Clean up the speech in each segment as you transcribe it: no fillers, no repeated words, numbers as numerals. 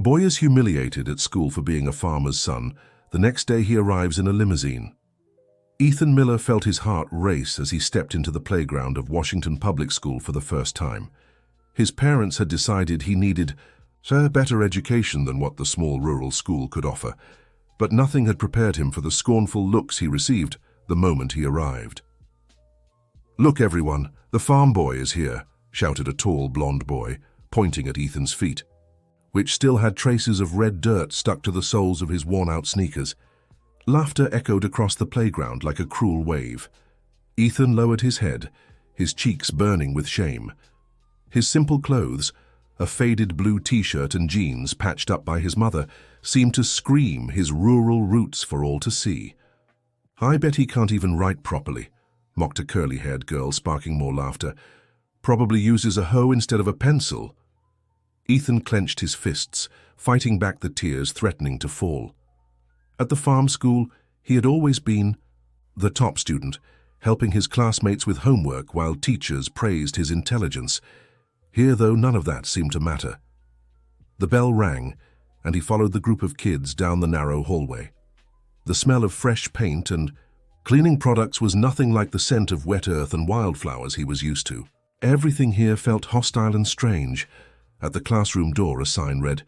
Boy is humiliated at school for being a farmer's son. The next day he arrives in a limousine. Ethan Miller felt his heart race as he stepped into the playground of Washington Public School for the first time. His parents had decided he needed a better education than what the small rural school could offer, but nothing had prepared him for the scornful looks he received the moment he arrived. "Look, everyone, the farm boy is here," shouted a tall, blond boy, pointing at Ethan's feet, which still had traces of red dirt stuck to the soles of his worn-out sneakers. Laughter echoed across the playground like a cruel wave. Ethan lowered his head, his cheeks burning with shame. His simple clothes, a faded blue t-shirt and jeans patched up by his mother, seemed to scream his rural roots for all to see. "I bet he can't even write properly," mocked a curly-haired girl, sparking more laughter. "Probably uses a hoe instead of a pencil." Ethan clenched his fists, fighting back the tears threatening to fall. At the farm school, he had always been the top student, helping his classmates with homework while teachers praised his intelligence. Here, though, none of that seemed to matter. The bell rang, and he followed the group of kids down the narrow hallway. The smell of fresh paint and cleaning products was nothing like the scent of wet earth and wildflowers he was used to. Everything here felt hostile and strange. At the classroom door, a sign read,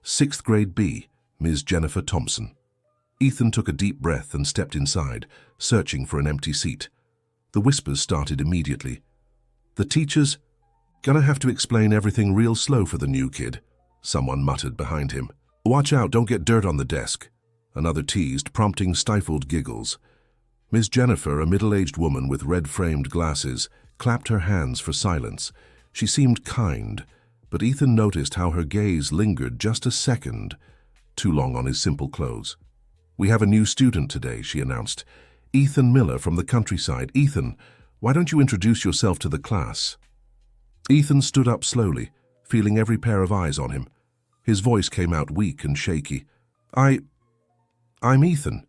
"6th Grade B, Ms. Jennifer Thompson." Ethan took a deep breath and stepped inside, searching for an empty seat. The whispers started immediately. "The teacher's gonna have to explain everything real slow for the new kid," someone muttered behind him. "Watch out, don't get dirt on the desk," another teased, prompting stifled giggles. Miss Jennifer, a middle-aged woman with red-framed glasses, clapped her hands for silence. She seemed kind, but Ethan noticed how her gaze lingered just a second too long on his simple clothes. "We have a new student today," she announced. "Ethan Miller from the countryside. Ethan, why don't you introduce yourself to the class?" Ethan stood up slowly, feeling every pair of eyes on him. His voice came out weak and shaky. I'm Ethan.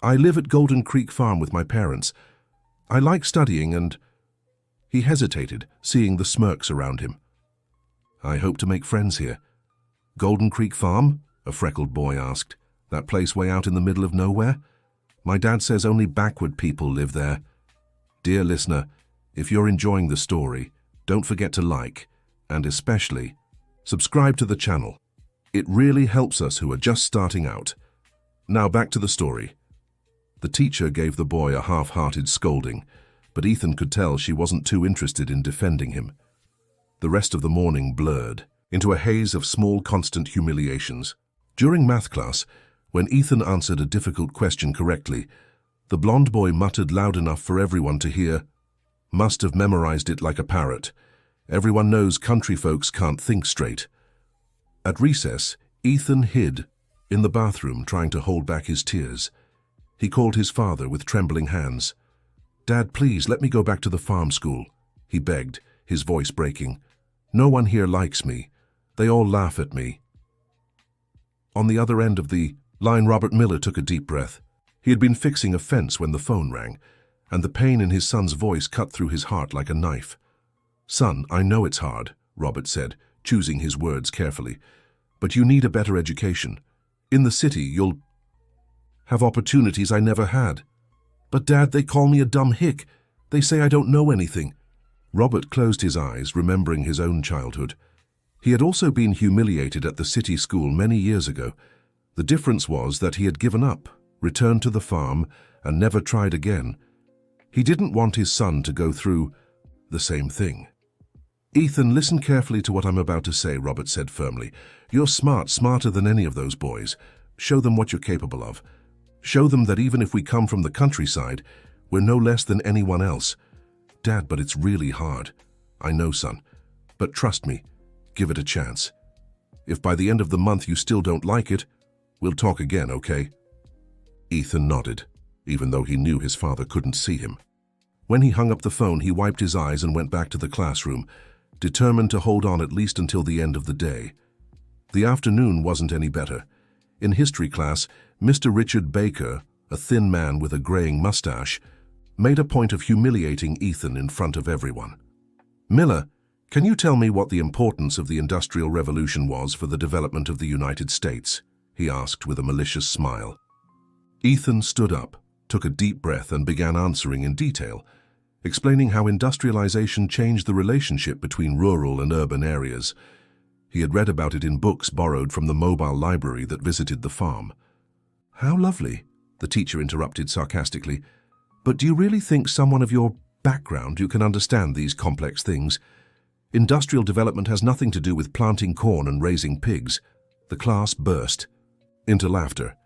I live at Golden Creek Farm with my parents. I like studying and—" He hesitated, seeing the smirks around him. "I hope to make friends here." "Golden Creek Farm?" a freckled boy asked. "That place way out in the middle of nowhere? My dad says only backward people live there." Dear listener, if you're enjoying the story, don't forget to like, and especially, subscribe to the channel. It really helps us who are just starting out. Now back to the story. The teacher gave the boy a half-hearted scolding, but Ethan could tell she wasn't too interested in defending him. The rest of the morning blurred into a haze of small, constant humiliations. During math class, when Ethan answered a difficult question correctly, the blond boy muttered loud enough for everyone to hear, "Must have memorized it like a parrot. Everyone knows country folks can't think straight." At recess, Ethan hid in the bathroom trying to hold back his tears. He called his father with trembling hands. "Dad, please let me go back to the farm school," he begged, his voice breaking. "No one here likes me. They all laugh at me." On the other end of the line, Robert Miller took a deep breath. He had been fixing a fence when the phone rang, and the pain in his son's voice cut through his heart like a knife. "Son, I know it's hard," Robert said, choosing his words carefully, "but you need a better education. In the city, you'll have opportunities I never had." "But Dad, they call me a dumb hick. They say I don't know anything." Robert closed his eyes, remembering his own childhood. He had also been humiliated at the city school many years ago. The difference was that he had given up, returned to the farm, and never tried again. He didn't want his son to go through the same thing. "Ethan, listen carefully to what I'm about to say," Robert said firmly. "You're smart, smarter than any of those boys. Show them what you're capable of. Show them that even if we come from the countryside, we're no less than anyone else." "Dad, but it's really hard." "I know, son. But trust me, give it a chance. If by the end of the month you still don't like it, we'll talk again, okay?" Ethan nodded, even though he knew his father couldn't see him. When he hung up the phone, he wiped his eyes and went back to the classroom, determined to hold on at least until the end of the day. The afternoon wasn't any better. In history class, Mr. Richard Baker, a thin man with a graying mustache, made a point of humiliating Ethan in front of everyone. "Miller, Can you tell me what the importance of the Industrial Revolution was for the development of the United States? He asked with a malicious smile. Ethan stood up, took a deep breath and began answering in detail, explaining how industrialization changed the relationship between rural and urban areas. He had read about it in books borrowed from the mobile library that visited the farm. How lovely, the teacher interrupted sarcastically. But do you really think someone of your background you can understand these complex things? Industrial development has nothing to do with planting corn and raising pigs. The class burst into laughter.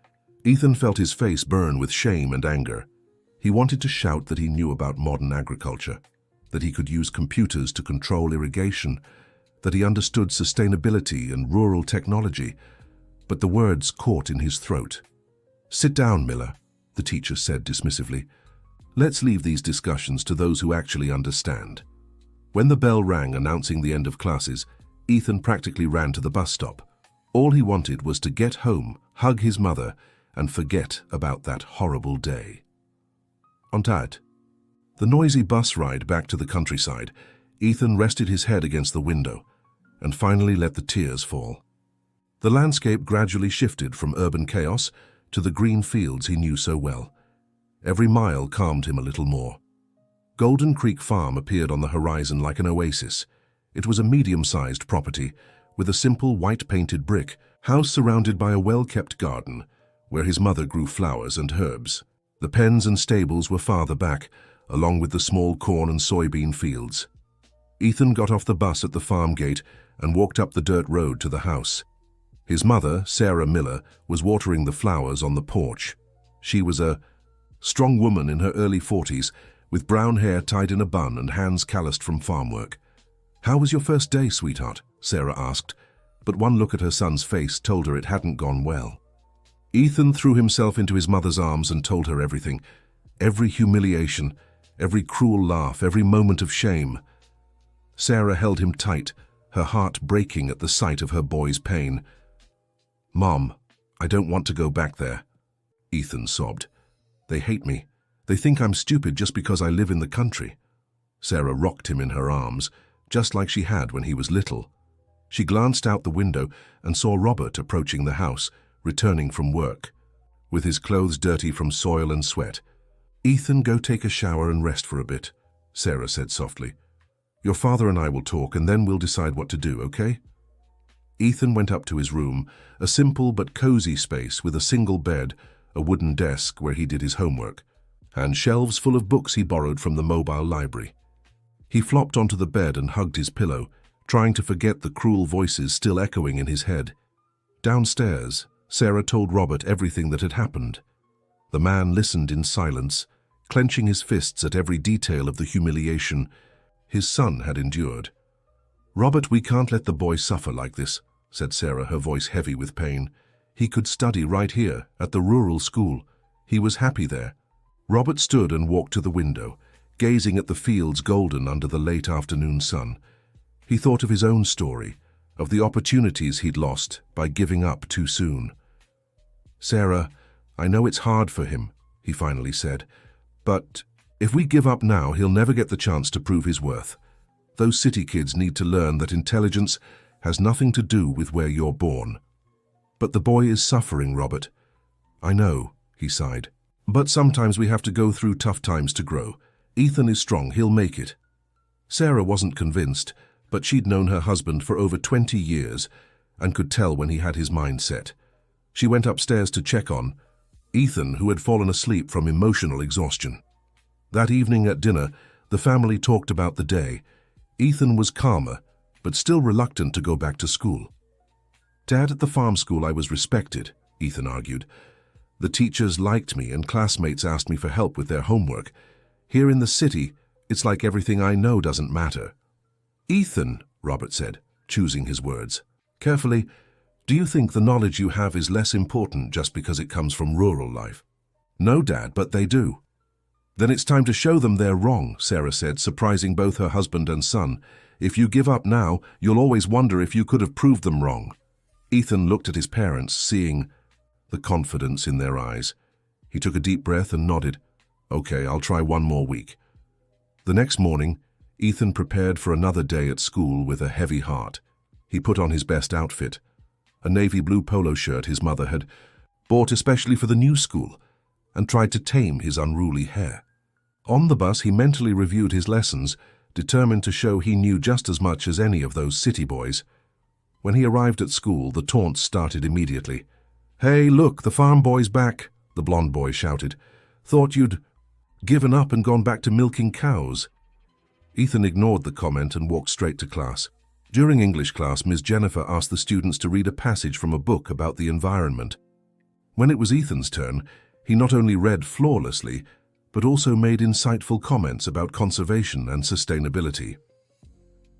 Ethan felt his face burn with shame and anger. He wanted to shout that he knew about modern agriculture, that he could use computers to control irrigation, that he understood sustainability and rural technology, but the words caught in his throat. "Sit down, Miller," the teacher said dismissively. "Let's leave these discussions to those who actually understand." When the bell rang announcing the end of classes, Ethan practically ran to the bus stop. All he wanted was to get home, hug his mother, and forget about that horrible day. On that, the noisy bus ride back to the countryside, Ethan rested his head against the window and finally let the tears fall. The landscape gradually shifted from urban chaos to the green fields he knew so well. Every mile calmed him a little more. Golden Creek Farm appeared on the horizon like an oasis. It was a medium-sized property with a simple white-painted brick house surrounded by a well-kept garden where his mother grew flowers and herbs. The pens and stables were farther back, along with the small corn and soybean fields. Ethan got off the bus at the farm gate and walked up the dirt road to the house. His mother, Sarah Miller, was watering the flowers on the porch. She was a strong woman in her early 40s, with brown hair tied in a bun and hands calloused from farm work. "How was your first day, sweetheart?" Sarah asked, but one look at her son's face told her it hadn't gone well. Ethan threw himself into his mother's arms and told her everything. Every humiliation, every cruel laugh, every moment of shame. Sarah held him tight, her heart breaking at the sight of her boy's pain. "Mom, I don't want to go back there," Ethan sobbed. "They hate me. They think I'm stupid just because I live in the country." Sarah rocked him in her arms, just like she had when he was little. She glanced out the window and saw Robert approaching the house, returning from work, with his clothes dirty from soil and sweat. "Ethan, go take a shower and rest for a bit," Sarah said softly. "Your father and I will talk and then we'll decide what to do, okay?" Ethan went up to his room, a simple but cozy space with a single bed, a wooden desk where he did his homework, and shelves full of books he borrowed from the mobile library. He flopped onto the bed and hugged his pillow, trying to forget the cruel voices still echoing in his head. Downstairs, Sarah told Robert everything that had happened. The man listened in silence, clenching his fists at every detail of the humiliation his son had endured. "Robert, we can't let the boy suffer like this," said Sarah, her voice heavy with pain. "He could study right here, at the rural school. He was happy there." Robert stood and walked to the window, gazing at the fields golden under the late afternoon sun. He thought of his own story, of the opportunities he'd lost by giving up too soon. "Sarah, I know it's hard for him," he finally said, "but if we give up now, he'll never get the chance to prove his worth. Those city kids need to learn that intelligence has nothing to do with where you're born." "But the boy is suffering, Robert." "I know," he sighed. "But sometimes we have to go through tough times to grow. Ethan is strong, he'll make it." Sarah wasn't convinced, but she'd known her husband for over 20 years and could tell when he had his mind set. She went upstairs to check on Ethan, who had fallen asleep from emotional exhaustion. That evening at dinner, the family talked about the day. Ethan was calmer, but still reluctant to go back to school. "Dad, at the farm school I was respected," Ethan argued. "The teachers liked me and classmates asked me for help with their homework. Here in the city, it's like everything I know doesn't matter." "Ethan," Robert said, choosing his words carefully, "do you think the knowledge you have is less important just because it comes from rural life?" "No, Dad, but they do." "Then it's time to show them they're wrong," Sarah said, surprising both her husband and son. "If you give up now, you'll always wonder if you could have proved them wrong." Ethan looked at his parents, seeing the confidence in their eyes. He took a deep breath and nodded. "Okay, I'll try one more week." The next morning, Ethan prepared for another day at school with a heavy heart. He put on his best outfit, a navy blue polo shirt his mother had bought especially for the new school, and tried to tame his unruly hair. On the bus, he mentally reviewed his lessons, determined to show he knew just as much as any of those city boys. When he arrived at school, the taunts started immediately. "Hey, look, the farm boy's back," the blonde boy shouted. "Thought you'd given up and gone back to milking cows." Ethan ignored the comment and walked straight to class. During English class, Ms. Jennifer asked the students to read a passage from a book about the environment. When it was Ethan's turn, he not only read flawlessly, but also made insightful comments about conservation and sustainability.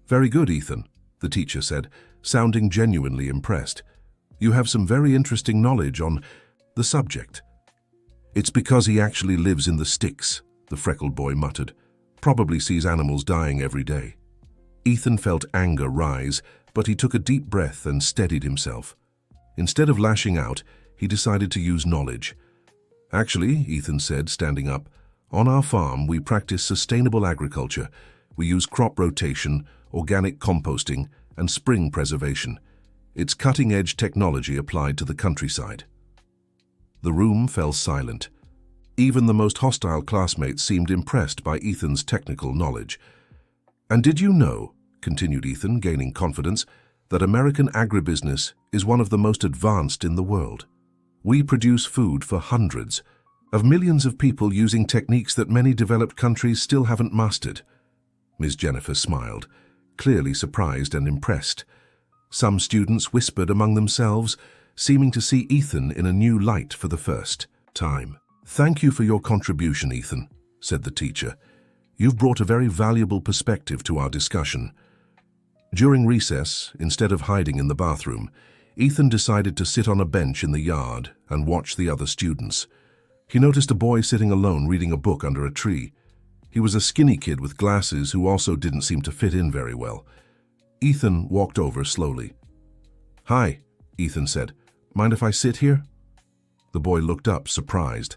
"Very good, Ethan," the teacher said, sounding genuinely impressed. "You have some very interesting knowledge on the subject." "It's because he actually lives in the sticks," the freckled boy muttered. "Probably sees animals dying every day." Ethan felt anger rise, but he took a deep breath and steadied himself. Instead of lashing out, he decided to use knowledge. "Actually," Ethan said, standing up, "on our farm we practice sustainable agriculture. We use crop rotation, organic composting, and spring preservation. It's cutting-edge technology applied to the countryside." The room fell silent. Even the most hostile classmates seemed impressed by Ethan's technical knowledge. "And did you know," continued Ethan, gaining confidence, "that American agribusiness is one of the most advanced in the world? We produce food for hundreds of millions of people using techniques that many developed countries still haven't mastered." Ms. Jennifer smiled, clearly surprised and impressed. Some students whispered among themselves, seeming to see Ethan in a new light for the first time. "Thank you for your contribution, Ethan," said the teacher. "You've brought a very valuable perspective to our discussion." During recess, instead of hiding in the bathroom, Ethan decided to sit on a bench in the yard and watch the other students. He noticed a boy sitting alone reading a book under a tree. He was a skinny kid with glasses who also didn't seem to fit in very well. Ethan walked over slowly. "Hi," Ethan said. "Mind if I sit here?" The boy looked up, surprised.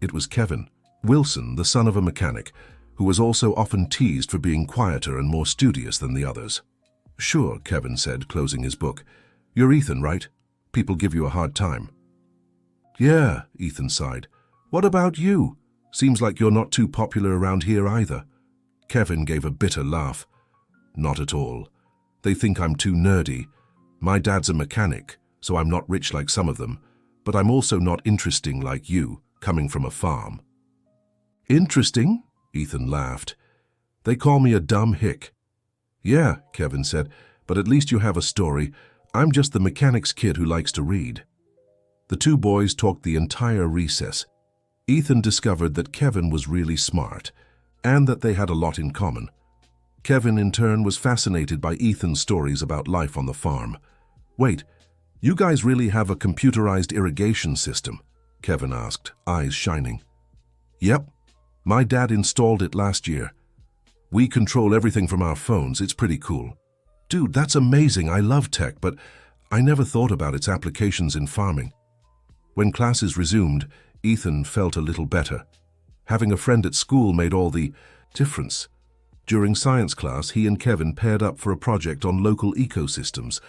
It was Kevin Wilson, the son of a mechanic, who was also often teased for being quieter and more studious than the others. "Sure," Kevin said, closing his book. "You're Ethan, right? People give you a hard time." "Yeah," Ethan sighed. "What about you? Seems like you're not too popular around here either." Kevin gave a bitter laugh. "Not at all. They think I'm too nerdy. My dad's a mechanic, so I'm not rich like some of them, but I'm also not interesting like you, coming from a farm." "Interesting?" Ethan laughed. "They call me a dumb hick." "Yeah," Kevin said, "but at least you have a story. I'm just the mechanic's kid who likes to read." The two boys talked the entire recess. Ethan discovered that Kevin was really smart, and that they had a lot in common. Kevin, in turn, was fascinated by Ethan's stories about life on the farm. "Wait, you guys really have a computerized irrigation system?" Kevin asked, eyes shining. "Yep. My dad installed it last year. We control everything from our phones. It's pretty cool." "Dude, that's amazing. I love tech, but I never thought about its applications in farming." When classes resumed, Ethan felt a little better. Having a friend at school made all the difference. During science class, he and Kevin paired up for a project on local ecosystems.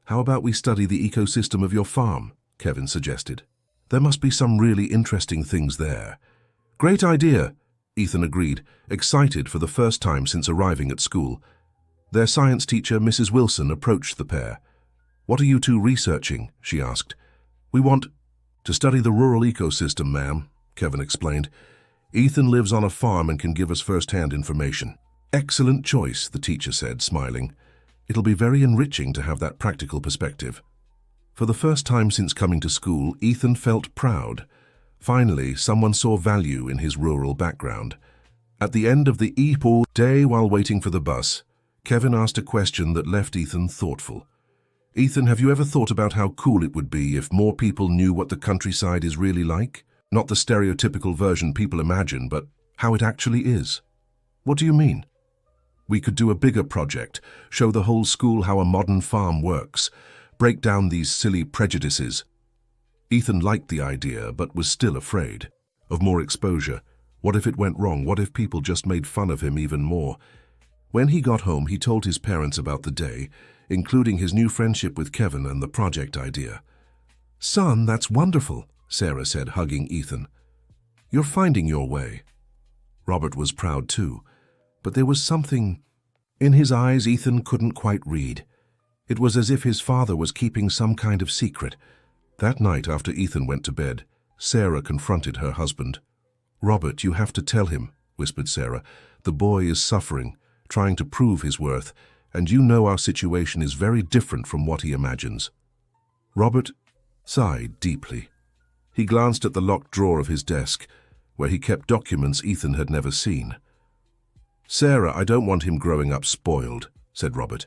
"How about we study the ecosystem of your farm?" Kevin suggested. "There must be some really interesting things there." "Great idea," Ethan agreed, excited for the first time since arriving at school. Their science teacher, Mrs. Wilson, approached the pair. "What are you two researching?" she asked. "We want to study the rural ecosystem, ma'am," Kevin explained. "Ethan lives on a farm and can give us first-hand information." "Excellent choice," the teacher said, smiling. "It'll be very enriching to have that practical perspective." For the first time since coming to school, Ethan felt proud. Finally, someone saw value in his rural background. At the end of the EPO day, while waiting for the bus, Kevin asked a question that left Ethan thoughtful. "Ethan, have you ever thought about how cool it would be if more people knew what the countryside is really like? Not the stereotypical version people imagine, but how it actually is." "What do you mean?" "We could do a bigger project, show the whole school how a modern farm works, break down these silly prejudices." Ethan liked the idea, but was still afraid of more exposure. What if it went wrong? What if people just made fun of him even more? When he got home, he told his parents about the day, including his new friendship with Kevin and the project idea. "Son, that's wonderful," Sarah said, hugging Ethan. "You're finding your way." Robert was proud too, but there was something in his eyes Ethan couldn't quite read. It was as if his father was keeping some kind of secret. That night, after Ethan went to bed, Sarah confronted her husband. "Robert, you have to tell him," whispered Sarah. "The boy is suffering, trying to prove his worth, and you know our situation is very different from what he imagines." Robert sighed deeply. He glanced at the locked drawer of his desk, where he kept documents Ethan had never seen. "Sarah, I don't want him growing up spoiled," said Robert.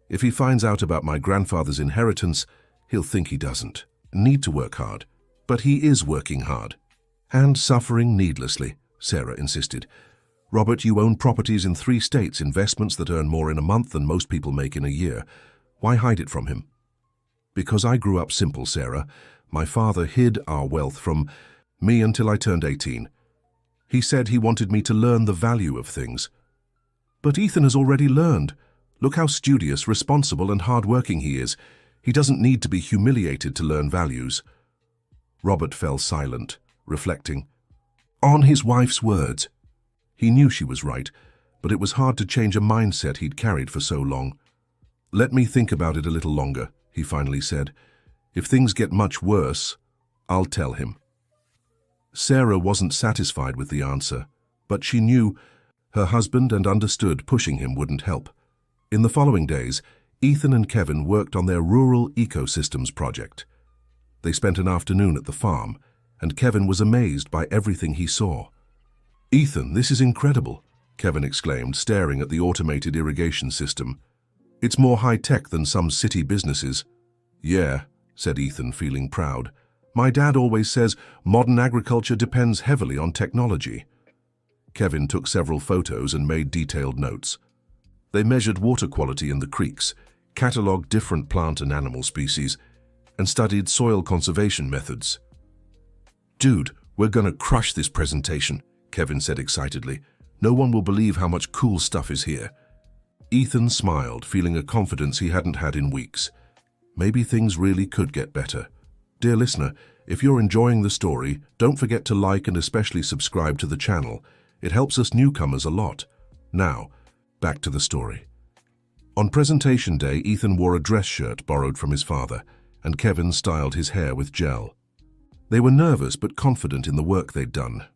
"If he finds out about my grandfather's inheritance, he'll think he doesn't need to work hard. But he is working hard. And suffering needlessly," Sarah insisted. "Robert, you own properties in 3 states, investments that earn more in a month than most people make in a year. Why hide it from him?" "Because I grew up simple, Sarah. My father hid our wealth from me until I turned 18. He said he wanted me to learn the value of things." "But Ethan has already learned. Look how studious, responsible, and hard-working he is. He doesn't need to be humiliated to learn values." Robert fell silent, reflecting on his wife's words. He knew she was right, but it was hard to change a mindset he'd carried for so long. "Let me think about it a little longer," he finally said. "If things get much worse, I'll tell him." Sarah wasn't satisfied with the answer, but she knew her husband and understood pushing him wouldn't help. In the following days, Ethan and Kevin worked on their rural ecosystems project. They spent an afternoon at the farm, and Kevin was amazed by everything he saw. "Ethan, this is incredible," Kevin exclaimed, staring at the automated irrigation system. "It's more high-tech than some city businesses." "Yeah," said Ethan, feeling proud. "My dad always says modern agriculture depends heavily on technology." Kevin took several photos and made detailed notes. They measured water quality in the creeks, catalogued different plant and animal species, and studied soil conservation methods. "Dude, we're gonna crush this presentation," Kevin said excitedly. "No one will believe how much cool stuff is here." Ethan smiled, feeling a confidence he hadn't had in weeks. Maybe things really could get better. Dear listener, if you're enjoying the story, don't forget to like and especially subscribe to the channel. It helps us newcomers a lot. Now, back to the story. On presentation day, Ethan wore a dress shirt borrowed from his father, and Kevin styled his hair with gel. They were nervous but confident in the work they'd done.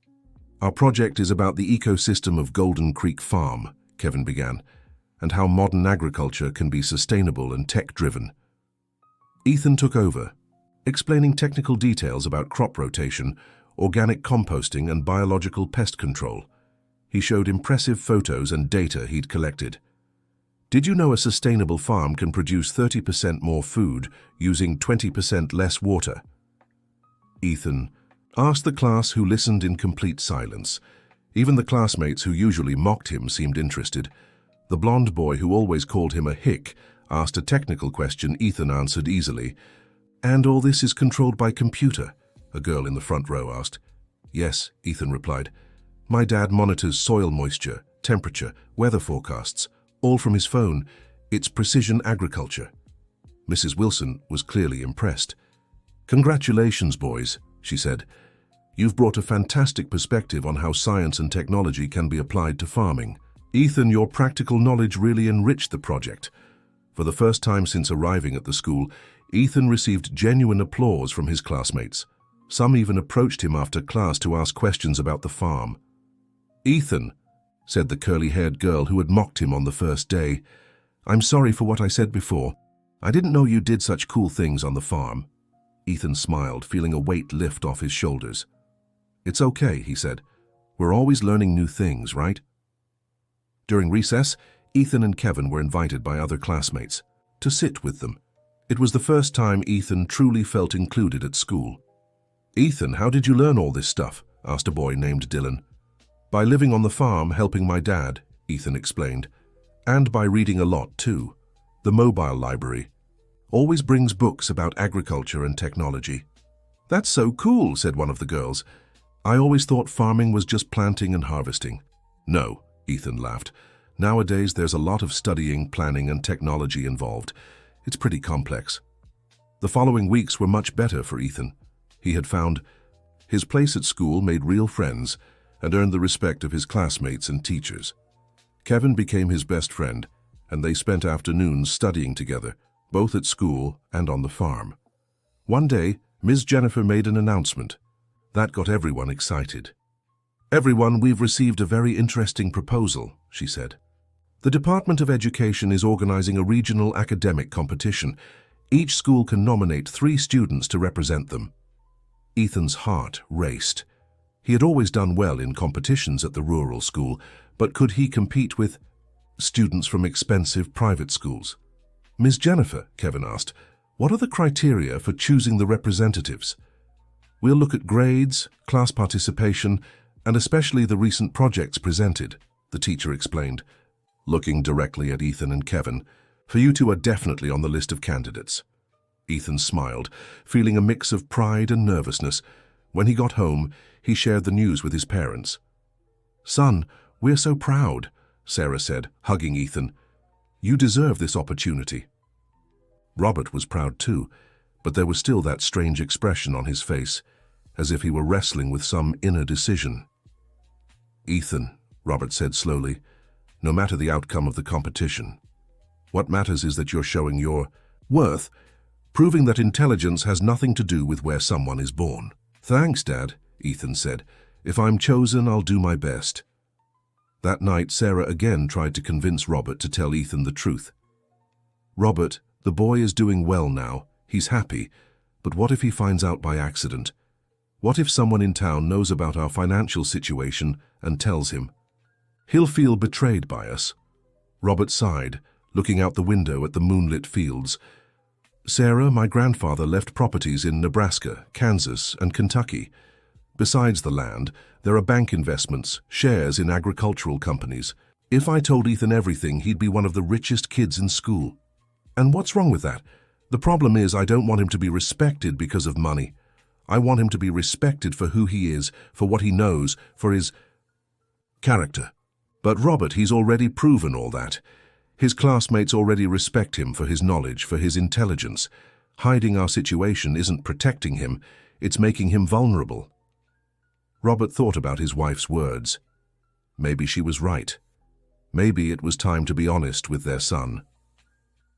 "Our project is about the ecosystem of Golden Creek Farm," Kevin began, "and how modern agriculture can be sustainable and tech-driven." Ethan took over, explaining technical details about crop rotation, organic composting, and biological pest control. He showed impressive photos and data he'd collected. "Did you know a sustainable farm can produce 30% more food using 20% less water?" Ethan asked the class, who listened in complete silence. Even the classmates who usually mocked him seemed interested. The blonde boy, who always called him a hick, asked a technical question Ethan answered easily. "And all this is controlled by computer?" a girl in the front row asked. "Yes," Ethan replied. "My dad monitors soil moisture, temperature, weather forecasts, all from his phone. It's precision agriculture." Mrs. Wilson was clearly impressed. "Congratulations, boys," she said. "You've brought a fantastic perspective on how science and technology can be applied to farming. Ethan, your practical knowledge really enriched the project." For the first time since arriving at the school, Ethan received genuine applause from his classmates. Some even approached him after class to ask questions about the farm. "Ethan," said the curly-haired girl who had mocked him on the first day, "I'm sorry for what I said before. I didn't know you did such cool things on the farm." Ethan smiled, feeling a weight lift off his shoulders. "It's okay," he said. "We're always learning new things, right?" During recess, Ethan and Kevin were invited by other classmates to sit with them. It was the first time Ethan truly felt included at school. "Ethan, how did you learn all this stuff?" asked a boy named Dylan. "By living on the farm, helping my dad," Ethan explained. "And by reading a lot, too. The mobile library always brings books about agriculture and technology." "That's so cool," said one of the girls. "I always thought farming was just planting and harvesting." "No," Ethan laughed. Nowadays, there's a lot of studying, planning, and technology involved. It's pretty complex. The following weeks were much better for Ethan. He had found his place at school, made real friends, and earned the respect of his classmates and teachers. Kevin became his best friend, and they spent afternoons studying together, both at school and on the farm. One day, Ms. Jennifer made an announcement. That got everyone excited. "Everyone, we've received a very interesting proposal," she said. "The Department of Education is organizing a regional academic competition. Each school can nominate 3 students to represent them." Ethan's heart raced. He had always done well in competitions at the rural school, but could he compete with students from expensive private schools? "Ms. Jennifer," Kevin asked, "what are the criteria for choosing the representatives?" "We'll look at grades, class participation, and especially the recent projects presented," the teacher explained, looking directly at Ethan and Kevin. "For you two are definitely on the list of candidates." Ethan smiled, feeling a mix of pride and nervousness. When he got home, he shared the news with his parents. "Son, we're so proud," Sarah said, hugging Ethan. "You deserve this opportunity." Robert was proud too, but there was still that strange expression on his face, as if he were wrestling with some inner decision. "Ethan," Robert said slowly, "no matter the outcome of the competition, what matters is that you're showing your worth, proving that intelligence has nothing to do with where someone is born." "Thanks, Dad," Ethan said. "If I'm chosen, I'll do my best." That night, Sarah again tried to convince Robert to tell Ethan the truth. "Robert, the boy is doing well now. He's happy. But what if he finds out by accident? What if someone in town knows about our financial situation and tells him? He'll feel betrayed by us." Robert sighed, looking out the window at the moonlit fields. "Sarah, my grandfather left properties in Nebraska, Kansas, and Kentucky. Besides the land, there are bank investments, shares in agricultural companies. If I told Ethan everything, he'd be one of the richest kids in school. And what's wrong with that? The problem is I don't want him to be respected because of money. I want him to be respected for who he is, for what he knows, for his character. But Robert, he's already proven all that. His classmates already respect him for his knowledge, for his intelligence. Hiding our situation isn't protecting him, it's making him vulnerable." Robert thought about his wife's words. Maybe she was right. Maybe it was time to be honest with their son.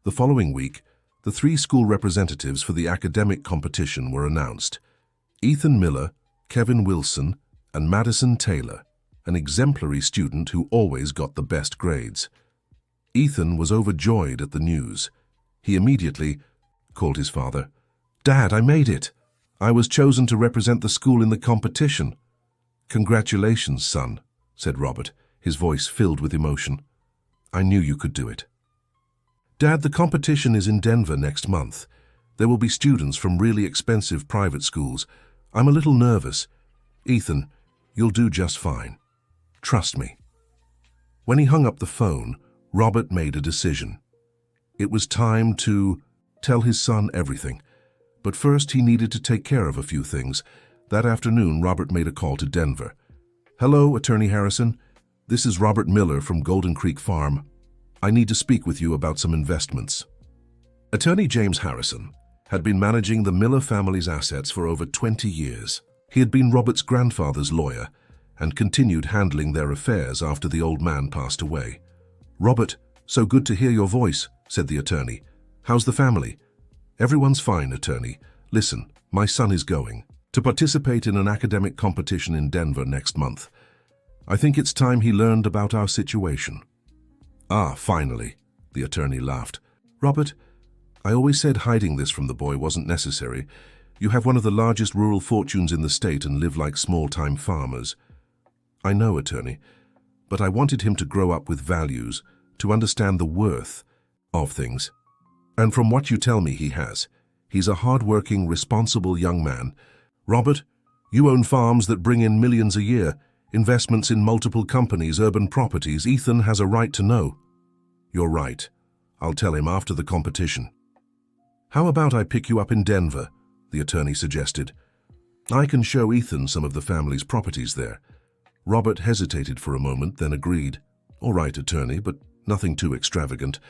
The following week, the 3 school representatives for the academic competition were announced. Ethan Miller, Kevin Wilson, and Madison Taylor, an exemplary student who always got the best grades. Ethan was overjoyed at the news. He immediately called his father. "Dad, I made it. I was chosen to represent the school in the competition." "Congratulations, son," said Robert, his voice filled with emotion. "I knew you could do it." "Dad, the competition is in Denver next month. There will be students from really expensive private schools. I'm a little nervous." "Ethan, you'll do just fine. Trust me." When he hung up the phone, Robert made a decision. It was time to tell his son everything. But first he needed to take care of a few things. That afternoon, Robert made a call to Denver. "Hello, Attorney Harrison. This is Robert Miller from Golden Creek Farm. I need to speak with you about some investments." Attorney James Harrison had been managing the Miller family's assets for over 20 years. He had been Robert's grandfather's lawyer and continued handling their affairs after the old man passed away. "Robert, so good to hear your voice," said the attorney. "How's the family?" "Everyone's fine, attorney. Listen, my son is going to participate in an academic competition in Denver next month. I think it's time he learned about our situation." "Ah, finally," the attorney laughed. "Robert, I always said hiding this from the boy wasn't necessary. You have one of the largest rural fortunes in the state and live like small-time farmers." "I know, attorney, but I wanted him to grow up with values, to understand the worth of things. And from what you tell me, he has. He's a hard-working, responsible young man. Robert, you own farms that bring in millions a year, investments in multiple companies, urban properties. Ethan has a right to know." "You're right. I'll tell him after the competition." "How about I pick you up in Denver?" the attorney suggested. "I can show Ethan some of the family's properties there." Robert hesitated for a moment, then agreed. All right, attorney, but nothing too extravagant.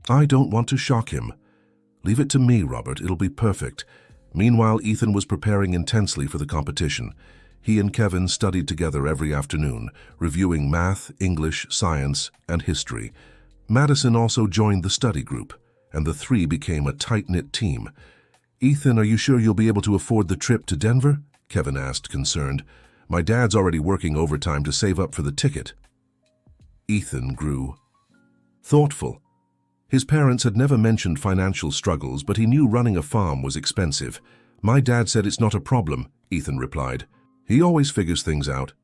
I don't want to shock him. Leave it to me, Robert. It'll be perfect. Meanwhile, Ethan was preparing intensely for the competition. He and Kevin studied together every afternoon, reviewing math, English, science, and history. Madison also joined the study group, and the three became a tight-knit team. Ethan, are you sure you'll be able to afford the trip to Denver? Kevin asked, concerned. My dad's already working overtime to save up for the ticket. Ethan grew thoughtful. His parents had never mentioned financial struggles, but he knew running a farm was expensive. My dad said it's not a problem, Ethan replied. He always figures things out.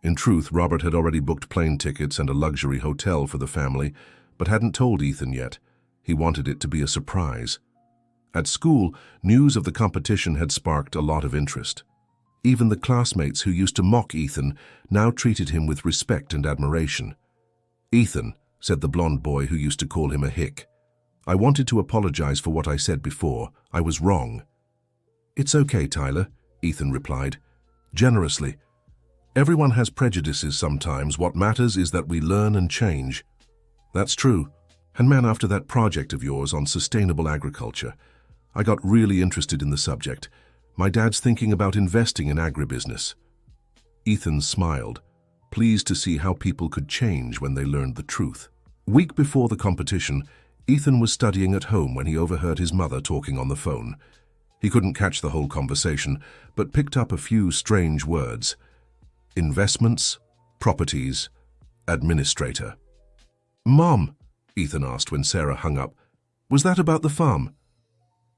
In truth, Robert had already booked plane tickets and a luxury hotel for the family, but hadn't told Ethan yet. He wanted it to be a surprise. At school, news of the competition had sparked a lot of interest. Even the classmates who used to mock Ethan now treated him with respect and admiration. Ethan, said the blonde boy who used to call him a hick. I wanted to apologize for what I said before. I was wrong. It's okay, Tyler, Ethan replied, generously. Everyone has prejudices sometimes. What matters is that we learn and change. That's true. And man, after that project of yours on sustainable agriculture, I got really interested in the subject. My dad's thinking about investing in agribusiness. Ethan smiled, pleased to see how people could change when they learned the truth. Week before the competition, Ethan was studying at home when he overheard his mother talking on the phone. He couldn't catch the whole conversation, but picked up a few strange words. Investments, properties, administrator. Mom, Ethan asked when Sarah hung up, was that about the farm?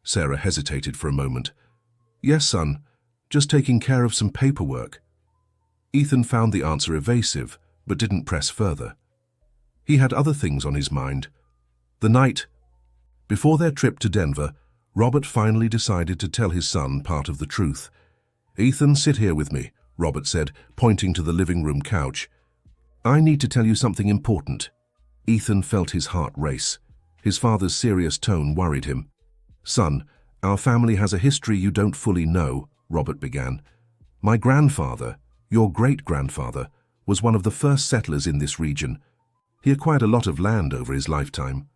Sarah hesitated for a moment. Yes, son, just taking care of some paperwork. Ethan found the answer evasive, but didn't press further. He had other things on his mind. The night before their trip to Denver, Robert finally decided to tell his son part of the truth. Ethan, sit here with me, Robert said, pointing to the living room couch. I need to tell you something important. Ethan felt his heart race. His father's serious tone worried him. Son, our family has a history you don't fully know, Robert began. My grandfather, your great-grandfather, was one of the first settlers in this region. He acquired a lot of land over his lifetime.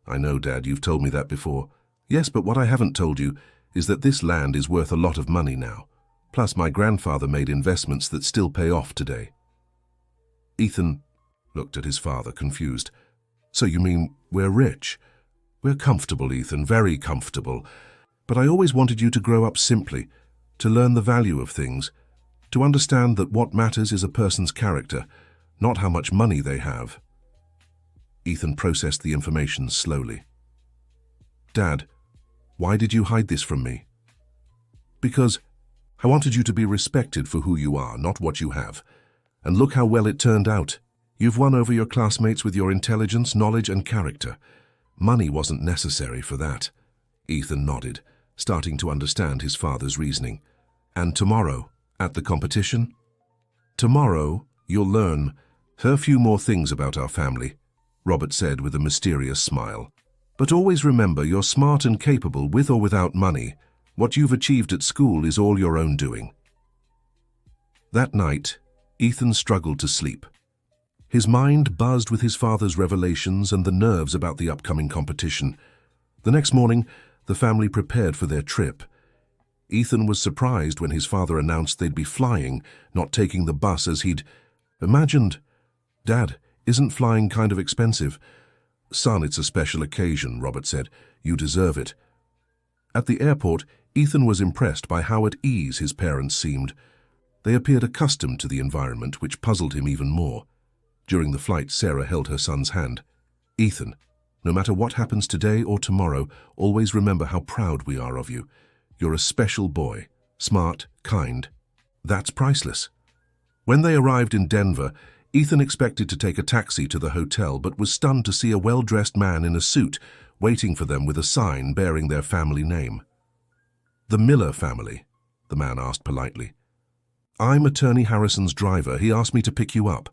I know, Dad, you've told me that before. Yes, but what I haven't told you is that this land is worth a lot of money now. Plus, my grandfather made investments that still pay off today. Ethan looked at his father, confused. So you mean we're rich? We're comfortable, Ethan, very comfortable. But I always wanted you to grow up simply, to learn the value of things, to understand that what matters is a person's character, not how much money they have. Ethan processed the information slowly. Dad, why did you hide this from me? Because I wanted you to be respected for who you are, not what you have. And look how well it turned out. You've won over your classmates with your intelligence, knowledge, and character. Money wasn't necessary for that. Ethan nodded, starting to understand his father's reasoning. And tomorrow, at the competition? Tomorrow, you'll learn a few more things about our family, Robert said with a mysterious smile. But always remember, you're smart and capable with or without money. What you've achieved at school is all your own doing. That night, Ethan struggled to sleep. His mind buzzed with his father's revelations and the nerves about the upcoming competition. The next morning, the family prepared for their trip. Ethan was surprised when his father announced they'd be flying, not taking the bus as he'd imagined. Dad, isn't flying kind of expensive? Son, it's a special occasion, Robert said. You deserve it. At the airport, Ethan was impressed by how at ease his parents seemed. They appeared accustomed to the environment, which puzzled him even more. During the flight, Sarah held her son's hand. Ethan, no matter what happens today or tomorrow, always remember how proud we are of you. You're a special boy, smart, kind. That's priceless. When they arrived in Denver, Ethan expected to take a taxi to the hotel, but was stunned to see a well-dressed man in a suit waiting for them with a sign bearing their family name. The Miller family, the man asked politely. I'm Attorney Harrison's driver. He asked me to pick you up.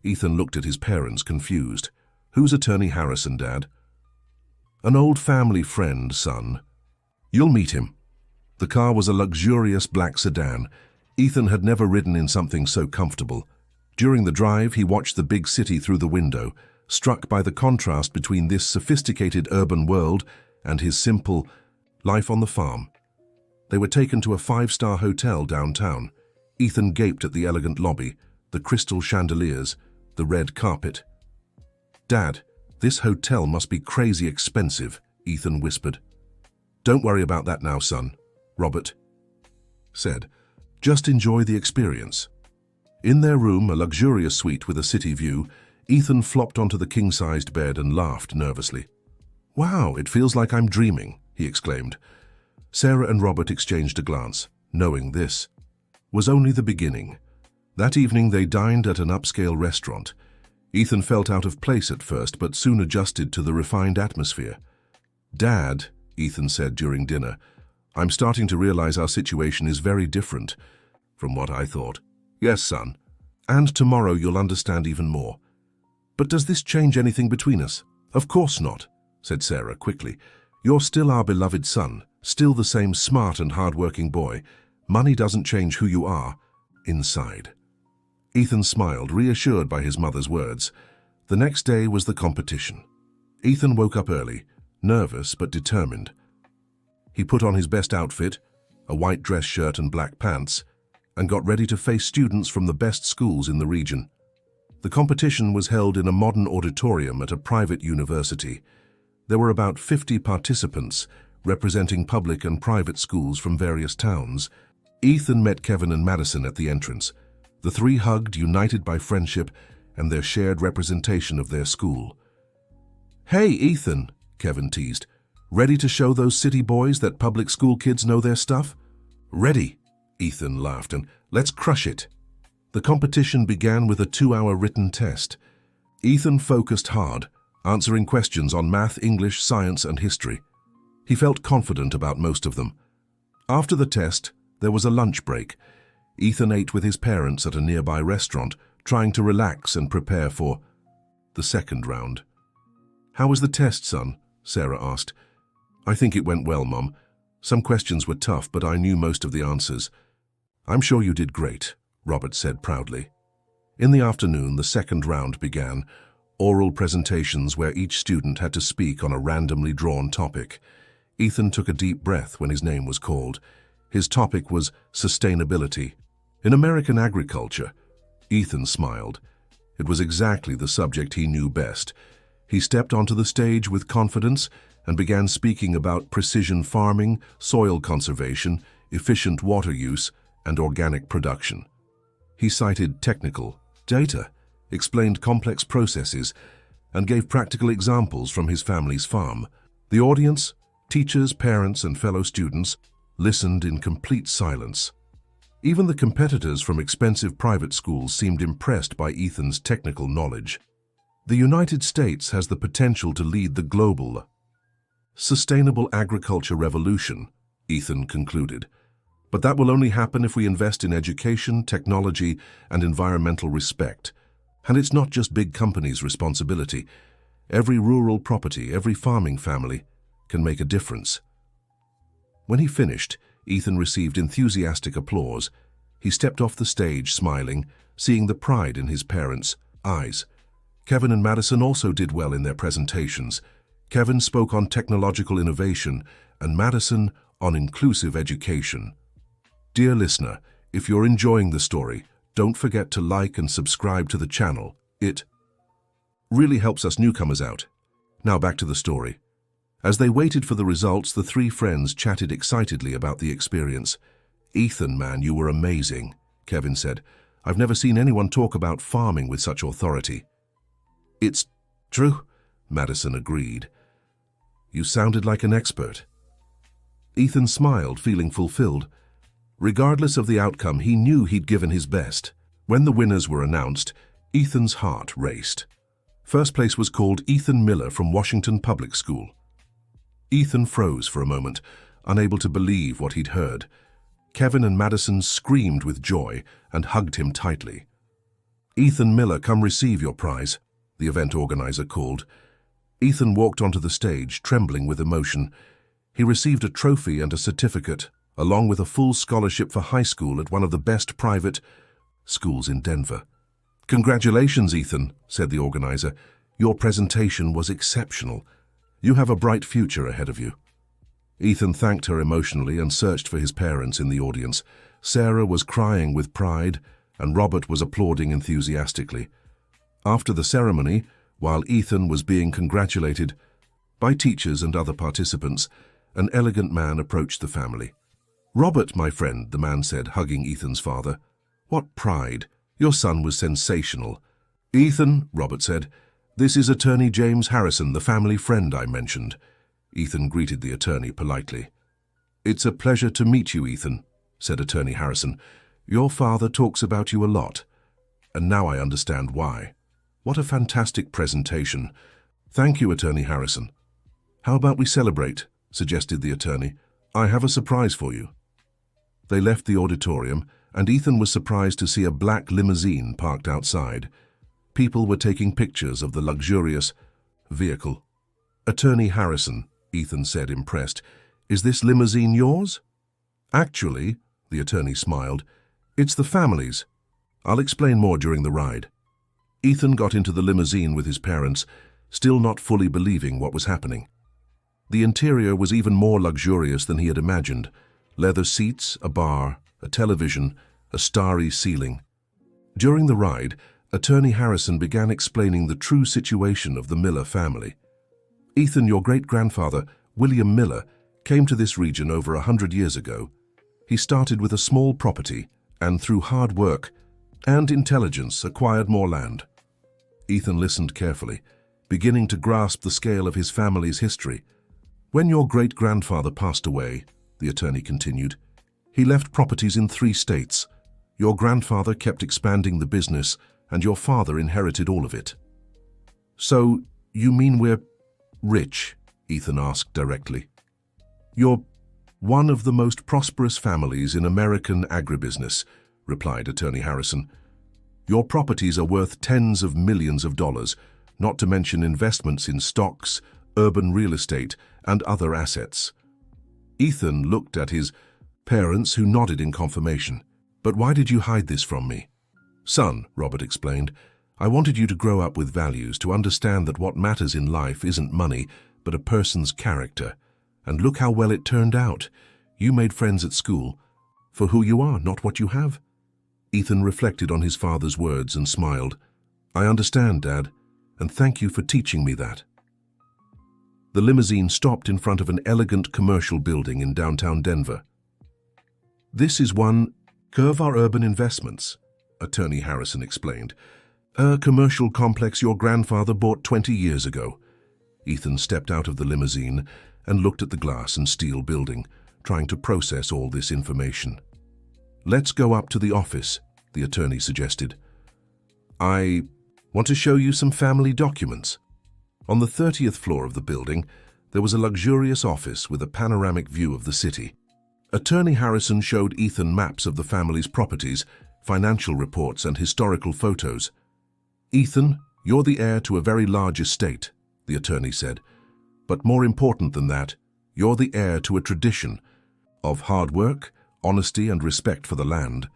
Ethan looked at his parents, confused. Who's Attorney Harrison, Dad? An old family friend, son. You'll meet him. The car was a luxurious black sedan. Ethan had never ridden in something so comfortable. During the drive, he watched the big city through the window, struck by the contrast between this sophisticated urban world and his simple life on the farm. They were taken to a 5-star hotel downtown. Ethan gaped at the elegant lobby, the crystal chandeliers, the red carpet. "Dad, this hotel must be crazy expensive," Ethan whispered. "Don't worry about that now, son," Robert said. "Just enjoy the experience." In their room, a luxurious suite with a city view, Ethan flopped onto the king-sized bed and laughed nervously. "Wow, it feels like I'm dreaming," he exclaimed. Sarah and Robert exchanged a glance, knowing this was only the beginning. That evening they dined at an upscale restaurant. Ethan felt out of place at first, but soon adjusted to the refined atmosphere. "Dad," Ethan said during dinner, "I'm starting to realize our situation is very different from what I thought." "Yes, son. And tomorrow you'll understand even more." "But does this change anything between us?" "Of course not," said Sarah quickly. "You're still our beloved son, still the same smart and hard-working boy. Money doesn't change who you are inside." Ethan smiled, reassured by his mother's words. The next day was the competition. Ethan woke up early, nervous but determined. He put on his best outfit, a white dress shirt and black pants, and got ready to face students from the best schools in the region. The competition was held in a modern auditorium at a private university. There were about 50 participants, representing public and private schools from various towns. Ethan met Kevin and Madison at the entrance. The three hugged, united by friendship and their shared representation of their school. "Hey, Ethan," Kevin teased. "Ready to show those city boys that public school kids know their stuff?" "Ready," Ethan laughed, "and let's crush it." The competition began with a 2-hour written test. Ethan focused hard, answering questions on math, English, science, and history. He felt confident about most of them. After the test, there was a lunch break. Ethan ate with his parents at a nearby restaurant, trying to relax and prepare for the second round. "How was the test, son?" Sarah asked. "I think it went well, Mom. Some questions were tough, but I knew most of the answers." "I'm sure you did great," Robert said proudly. In the afternoon, the second round began, oral presentations where each student had to speak on a randomly drawn topic. Ethan took a deep breath when his name was called. His topic was sustainability. In American agriculture, Ethan smiled. It was exactly the subject he knew best. He stepped onto the stage with confidence and began speaking about precision farming, soil conservation, efficient water use, and organic production. He cited technical data, explained complex processes, and gave practical examples from his family's farm. The audience, teachers, parents, and fellow students, listened in complete silence. Even the competitors from expensive private schools seemed impressed by Ethan's technical knowledge. The United States has the potential to lead the global sustainable agriculture revolution, Ethan concluded. But that will only happen if we invest in education, technology, and environmental respect. And it's not just big companies' responsibility. Every rural property, every farming family can make a difference. When he finished, Ethan received enthusiastic applause. He stepped off the stage smiling, seeing the pride in his parents' eyes. Kevin and Madison also did well in their presentations. Kevin spoke on technological innovation and Madison on inclusive education. Dear listener, if you're enjoying the story, don't forget to like and subscribe to the channel. It really helps us newcomers out. Now back to the story. As they waited for the results, the three friends chatted excitedly about the experience. "Ethan, man, you were amazing," Kevin said. "I've never seen anyone talk about farming with such authority." "It's true," Madison agreed. "You sounded like an expert." Ethan smiled, feeling fulfilled. Regardless of the outcome, he knew he'd given his best. When the winners were announced, Ethan's heart raced. First place was called Ethan Miller from Washington Public School. Ethan froze for a moment, unable to believe what he'd heard. Kevin and Madison screamed with joy and hugged him tightly. "Ethan Miller, come receive your prize," the event organizer called. Ethan walked onto the stage, trembling with emotion. He received a trophy and a certificate, along with a full scholarship for high school at one of the best private schools in Denver. "Congratulations, Ethan," said the organizer. "Your presentation was exceptional. You have a bright future ahead of you." Ethan thanked her emotionally and searched for his parents in the audience. Sarah was crying with pride, and Robert was applauding enthusiastically. After the ceremony, while Ethan was being congratulated by teachers and other participants, an elegant man approached the family. "Robert, my friend," the man said, hugging Ethan's father. "What pride! Your son was sensational." "Ethan," Robert said, "this is Attorney James Harrison, the family friend I mentioned." Ethan greeted the attorney politely. "It's a pleasure to meet you, Ethan," said Attorney Harrison. "Your father talks about you a lot, and now I understand why. What a fantastic presentation." "Thank you, Attorney Harrison." "How about we celebrate?" suggested the attorney. "I have a surprise for you." They left the auditorium, and Ethan was surprised to see a black limousine parked outside. People were taking pictures of the luxurious vehicle. "Attorney Harrison," Ethan said, impressed, "is this limousine yours?" "Actually," the attorney smiled, "it's the family's. I'll explain more during the ride." Ethan got into the limousine with his parents, still not fully believing what was happening. The interior was even more luxurious than he had imagined. Leather seats, a bar, a television, a starry ceiling. During the ride, Attorney Harrison began explaining the true situation of the Miller family. "Ethan, your great-grandfather, William Miller, came to this region over 100 years ago. He started with a small property and through hard work and intelligence acquired more land." Ethan listened carefully, beginning to grasp the scale of his family's history. "When your great-grandfather passed away," the attorney continued, "he left properties in 3 states. Your grandfather kept expanding the business, and your father inherited all of it." "So, you mean we're rich?" Ethan asked directly. "You're one of the most prosperous families in American agribusiness," replied Attorney Harrison. "Your properties are worth tens of millions of dollars, not to mention investments in stocks, urban real estate, and other assets." Ethan looked at his parents, who nodded in confirmation. "But why did you hide this from me?" "Son," Robert explained, "I wanted you to grow up with values, to understand that what matters in life isn't money, but a person's character. And look how well it turned out. You made friends at school for who you are, not what you have." Ethan reflected on his father's words and smiled. "I understand, Dad, and thank you for teaching me that." The limousine stopped in front of an elegant commercial building in downtown Denver. "This is one of our urban investments," Attorney Harrison explained. "A commercial complex your grandfather bought 20 years ago." Ethan stepped out of the limousine and looked at the glass and steel building, trying to process all this information. "Let's go up to the office," the attorney suggested. "I want to show you some family documents." On the 30th floor of the building, there was a luxurious office with a panoramic view of the city. Attorney Harrison showed Ethan maps of the family's properties, financial reports, and historical photos. "Ethan, you're the heir to a very large estate," the attorney said. "But more important than that, you're the heir to a tradition of hard work, honesty, and respect for the land."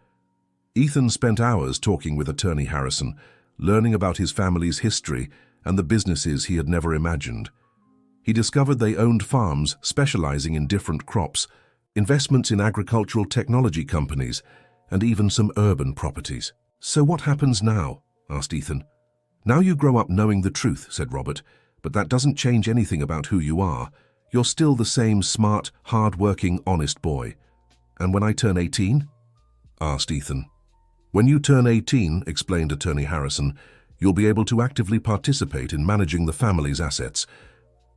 Ethan spent hours talking with Attorney Harrison, learning about his family's history and the businesses he had never imagined. He discovered they owned farms specializing in different crops, investments in agricultural technology companies, and even some urban properties. "So what happens now?" asked Ethan. "Now you grow up knowing the truth," said Robert, "but that doesn't change anything about who you are. You're still the same smart, hard-working, honest boy." "And when I turn 18? asked Ethan. "When you turn 18, explained Attorney Harrison, you'll be able to actively participate in managing the family's assets.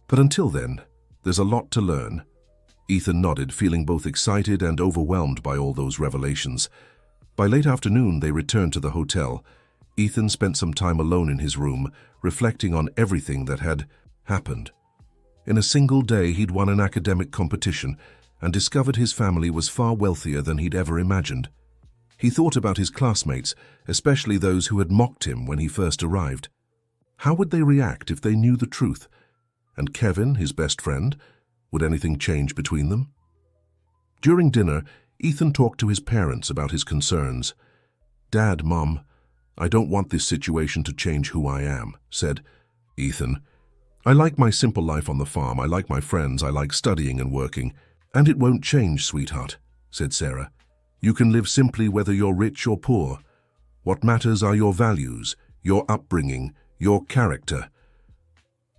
But until then, there's a lot to learn." Ethan nodded, feeling both excited and overwhelmed by all those revelations. By late afternoon, they returned to the hotel. Ethan spent some time alone in his room, reflecting on everything that had happened. In a single day, he'd won an academic competition and discovered his family was far wealthier than he'd ever imagined. He thought about his classmates, especially those who had mocked him when he first arrived. How would they react if they knew the truth? And Kevin, his best friend, would anything change between them? During dinner, Ethan talked to his parents about his concerns. "Dad, Mom, I don't want this situation to change who I am, said Ethan. I like my simple life on the farm. I like my friends. I like studying and working. And it won't change, sweetheart, said Sarah. You can live simply whether you're rich or poor. What matters are your values, your upbringing, your character.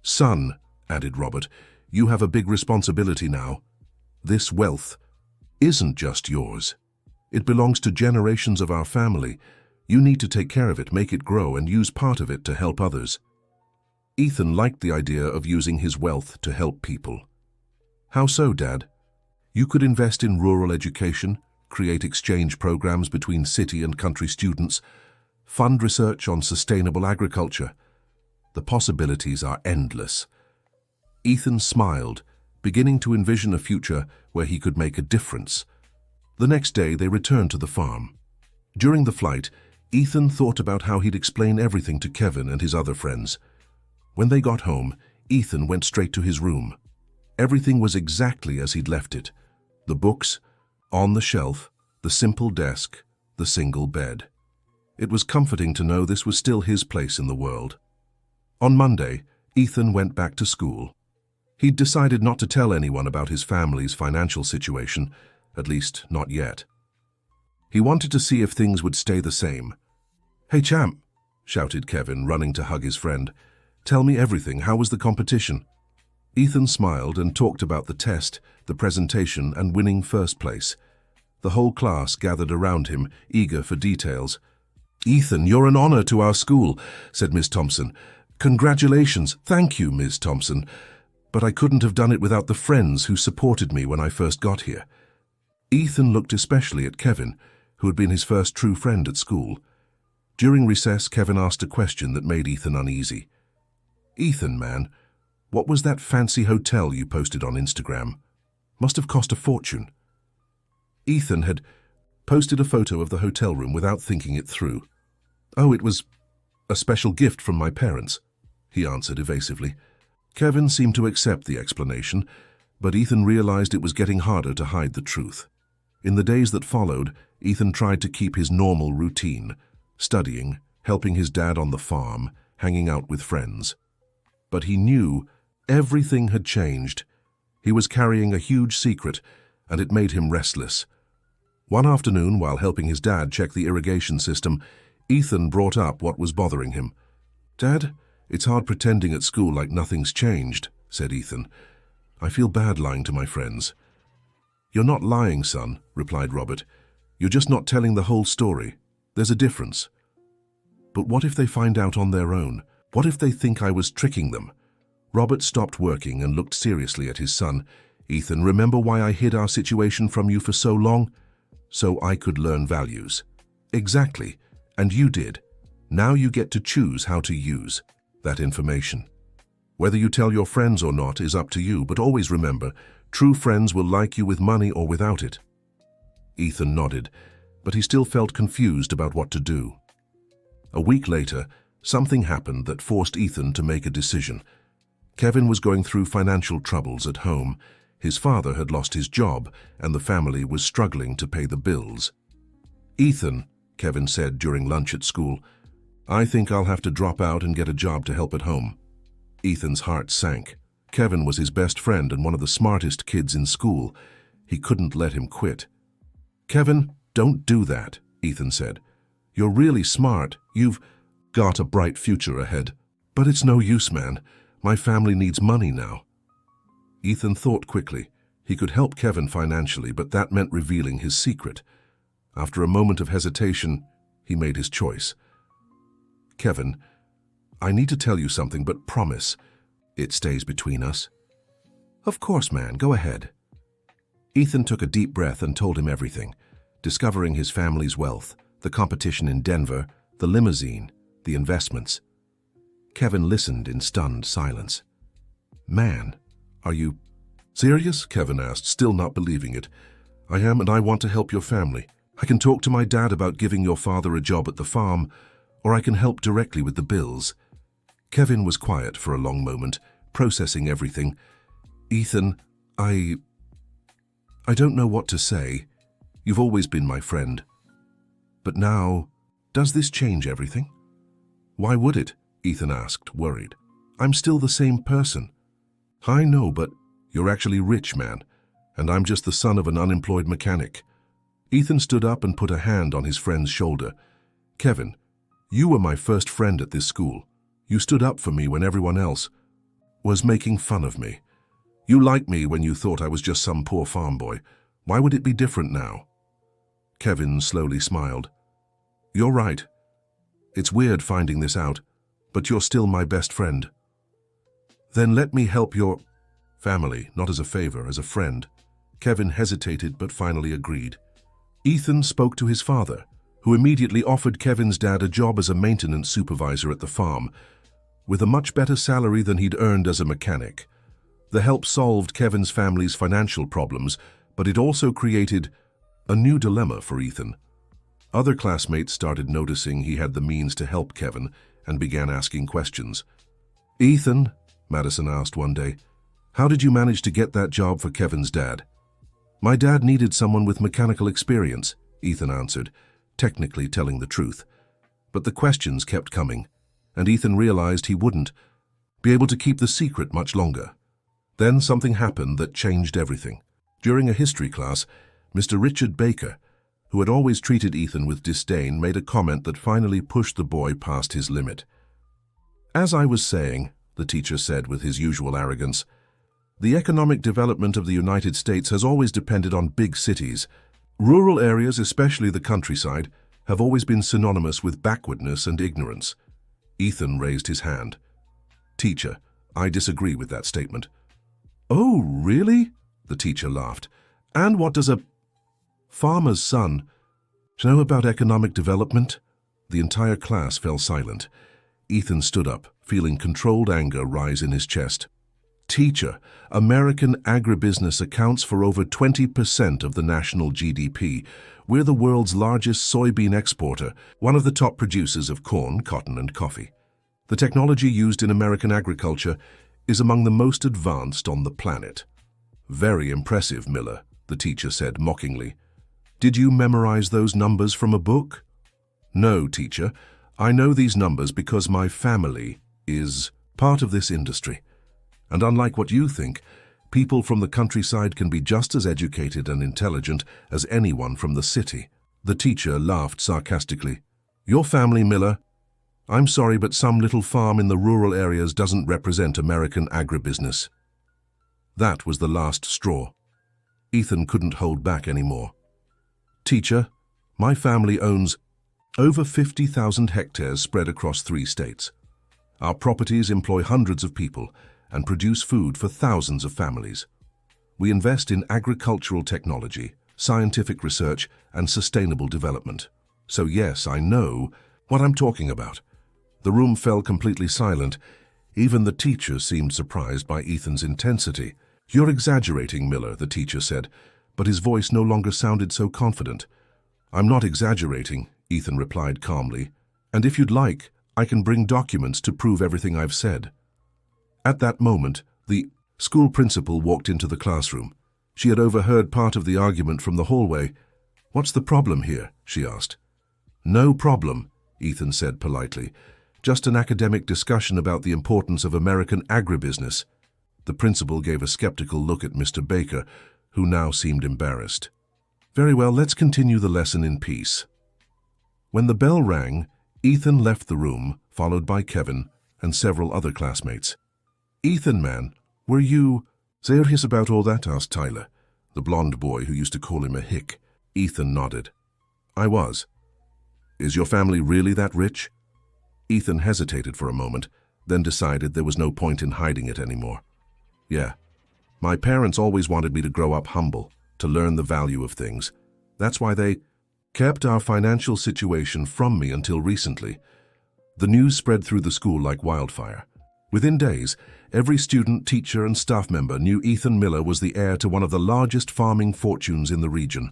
Son, added Robert, you have a big responsibility now. This wealth isn't just yours. It belongs to generations of our family. You need to take care of it, make it grow, and use part of it to help others. Ethan liked the idea of using his wealth to help people. How so, Dad? You could invest in rural education, create exchange programs between city and country students, fund research on sustainable agriculture. The possibilities are endless. Ethan smiled, beginning to envision a future where he could make a difference. The next day, they returned to the farm. During the flight, Ethan thought about how he'd explain everything to Kevin and his other friends. When they got home, Ethan went straight to his room. Everything was exactly as he'd left it. The books, on the shelf, the simple desk, the single bed. It was comforting to know this was still his place in the world. On Monday, Ethan went back to school. He'd decided not to tell anyone about his family's financial situation, at least not yet. He wanted to see if things would stay the same. "Hey, champ," shouted Kevin, running to hug his friend. "Tell me everything. How was the competition?" Ethan smiled and talked about the test, the presentation, and winning first place. The whole class gathered around him, eager for details. "Ethan, you're an honor to our school," said Miss Thompson. "Congratulations." "Thank you, Miss Thompson. But I couldn't have done it without the friends who supported me when I first got here." Ethan looked especially at Kevin, who had been his first true friend at school. During recess, Kevin asked a question that made Ethan uneasy. "Ethan, man, what was that fancy hotel you posted on Instagram? Must have cost a fortune." Ethan had posted a photo of the hotel room without thinking it through. "Oh, it was a special gift from my parents," he answered evasively. Kevin seemed to accept the explanation, but Ethan realized it was getting harder to hide the truth. In the days that followed, Ethan tried to keep his normal routine, studying, helping his dad on the farm, hanging out with friends. But he knew everything had changed. He was carrying a huge secret, and it made him restless. One afternoon, while helping his dad check the irrigation system, Ethan brought up what was bothering him. "Dad, it's hard pretending at school like nothing's changed," said Ethan. "I feel bad lying to my friends." "You're not lying, son," replied Robert. "You're just not telling the whole story. There's a difference." "But what if they find out on their own? What if they think I was tricking them?" Robert stopped working and looked seriously at his son. "Ethan, remember why I hid our situation from you for so long? So I could learn values." "Exactly. And you did. Now you get to choose how to use that information. Whether you tell your friends or not is up to you, but always remember, true friends will like you with money or without it." Ethan nodded, but he still felt confused about what to do. A week later, something happened that forced Ethan to make a decision. Kevin was going through financial troubles at home. His father had lost his job, and the family was struggling to pay the bills. "Ethan," Kevin said during lunch at school, "I think I'll have to drop out and get a job to help at home." Ethan's heart sank. Kevin was his best friend and one of the smartest kids in school. He couldn't let him quit. "Kevin, don't do that," Ethan said. "You're really smart. You've got a bright future ahead. But it's no use, man. My family needs money now." Ethan thought quickly. He could help Kevin financially, but that meant revealing his secret. After a moment of hesitation, he made his choice. "Kevin, I need to tell you something, but promise it stays between us." "Of course, man. Go ahead." Ethan took a deep breath and told him everything, discovering his family's wealth, the competition in Denver, the limousine, the investments. Kevin listened in stunned silence. "Man, are you serious?" Kevin asked, still not believing it. "I am, and I want to help your family. I can talk to my dad about giving your father a job at the farm, or I can help directly with the bills." Kevin was quiet for a long moment, processing everything. "Ethan, I don't know what to say. You've always been my friend. But now Does this change everything? Why would it? Ethan asked, worried. I'm still the same person. I know, but you're actually rich, man, and I'm just the son of an unemployed mechanic. Ethan stood up and put a hand on his friend's shoulder. Kevin, you were my first friend at this school. You stood up for me when everyone else was making fun of me. You liked me when you thought I was just some poor farm boy. Why would it be different now? Kevin slowly smiled. You're right. It's weird finding this out, but you're still my best friend. Then let me help your family, not as a favor, as a friend. Kevin hesitated but finally agreed. Ethan spoke to his father, who immediately offered Kevin's dad a job as a maintenance supervisor at the farm, with a much better salary than he'd earned as a mechanic. The help solved Kevin's family's financial problems, but it also created a new dilemma for Ethan. Other classmates started noticing he had the means to help Kevin and began asking questions. Ethan, Madison asked one day, how did you manage to get that job for Kevin's dad? My dad needed someone with mechanical experience, Ethan answered, technically telling the truth. But the questions kept coming, and Ethan realized he wouldn't be able to keep the secret much longer. Then something happened that changed everything. During a history class, Mr. Richard Baker, who had always treated Ethan with disdain, made a comment that finally pushed the boy past his limit. As I was saying, the teacher said with his usual arrogance, the economic development of the United States has always depended on big cities. Rural areas, especially the countryside, have always been synonymous with backwardness and ignorance. Ethan raised his hand. Teacher, I disagree with that statement. Oh, really? The teacher laughed. And what does a farmer's son know about economic development? The entire class fell silent. Ethan stood up, feeling controlled anger rise in his chest. Teacher, American agribusiness accounts for over 20% of the national GDP. We're the world's largest soybean exporter, one of the top producers of corn, cotton, and coffee. The technology used in American agriculture is among the most advanced on the planet. Very impressive, Miller, the teacher said mockingly. Did you memorize those numbers from a book? No, teacher. I know these numbers because my family is part of this industry. And unlike what you think, people from the countryside can be just as educated and intelligent as anyone from the city. The teacher laughed sarcastically. Your family, Miller? I'm sorry, but some little farm in the rural areas doesn't represent American agribusiness. That was the last straw. Ethan couldn't hold back anymore. Teacher, my family owns over 50,000 hectares spread across 3 states. Our properties employ hundreds of people and produce food for thousands of families. We invest in agricultural technology, scientific research, and sustainable development. So yes, I know what I'm talking about. The room fell completely silent. Even the teacher seemed surprised by Ethan's intensity. You're exaggerating, Miller, the teacher said, but his voice no longer sounded so confident. I'm not exaggerating, Ethan replied calmly, and if you'd like, I can bring documents to prove everything I've said. At that moment, the school principal walked into the classroom. She had overheard part of the argument from the hallway. What's the problem here? She asked. No problem, Ethan said politely. Just an academic discussion about the importance of American agribusiness. The principal gave a skeptical look at Mr. Baker, who now seemed embarrassed. Very well, let's continue the lesson in peace. When the bell rang, Ethan left the room, followed by Kevin and several other classmates. Ethan, man, were you serious about all that? Asked Tyler, the blonde boy who used to call him a hick. Ethan nodded. I was. Is your family really that rich? Ethan hesitated for a moment, then decided there was no point in hiding it anymore. Yeah. My parents always wanted me to grow up humble, to learn the value of things. That's why they kept our financial situation from me until recently. The news spread through the school like wildfire. Within days, every student, teacher, and staff member knew Ethan Miller was the heir to one of the largest farming fortunes in the region.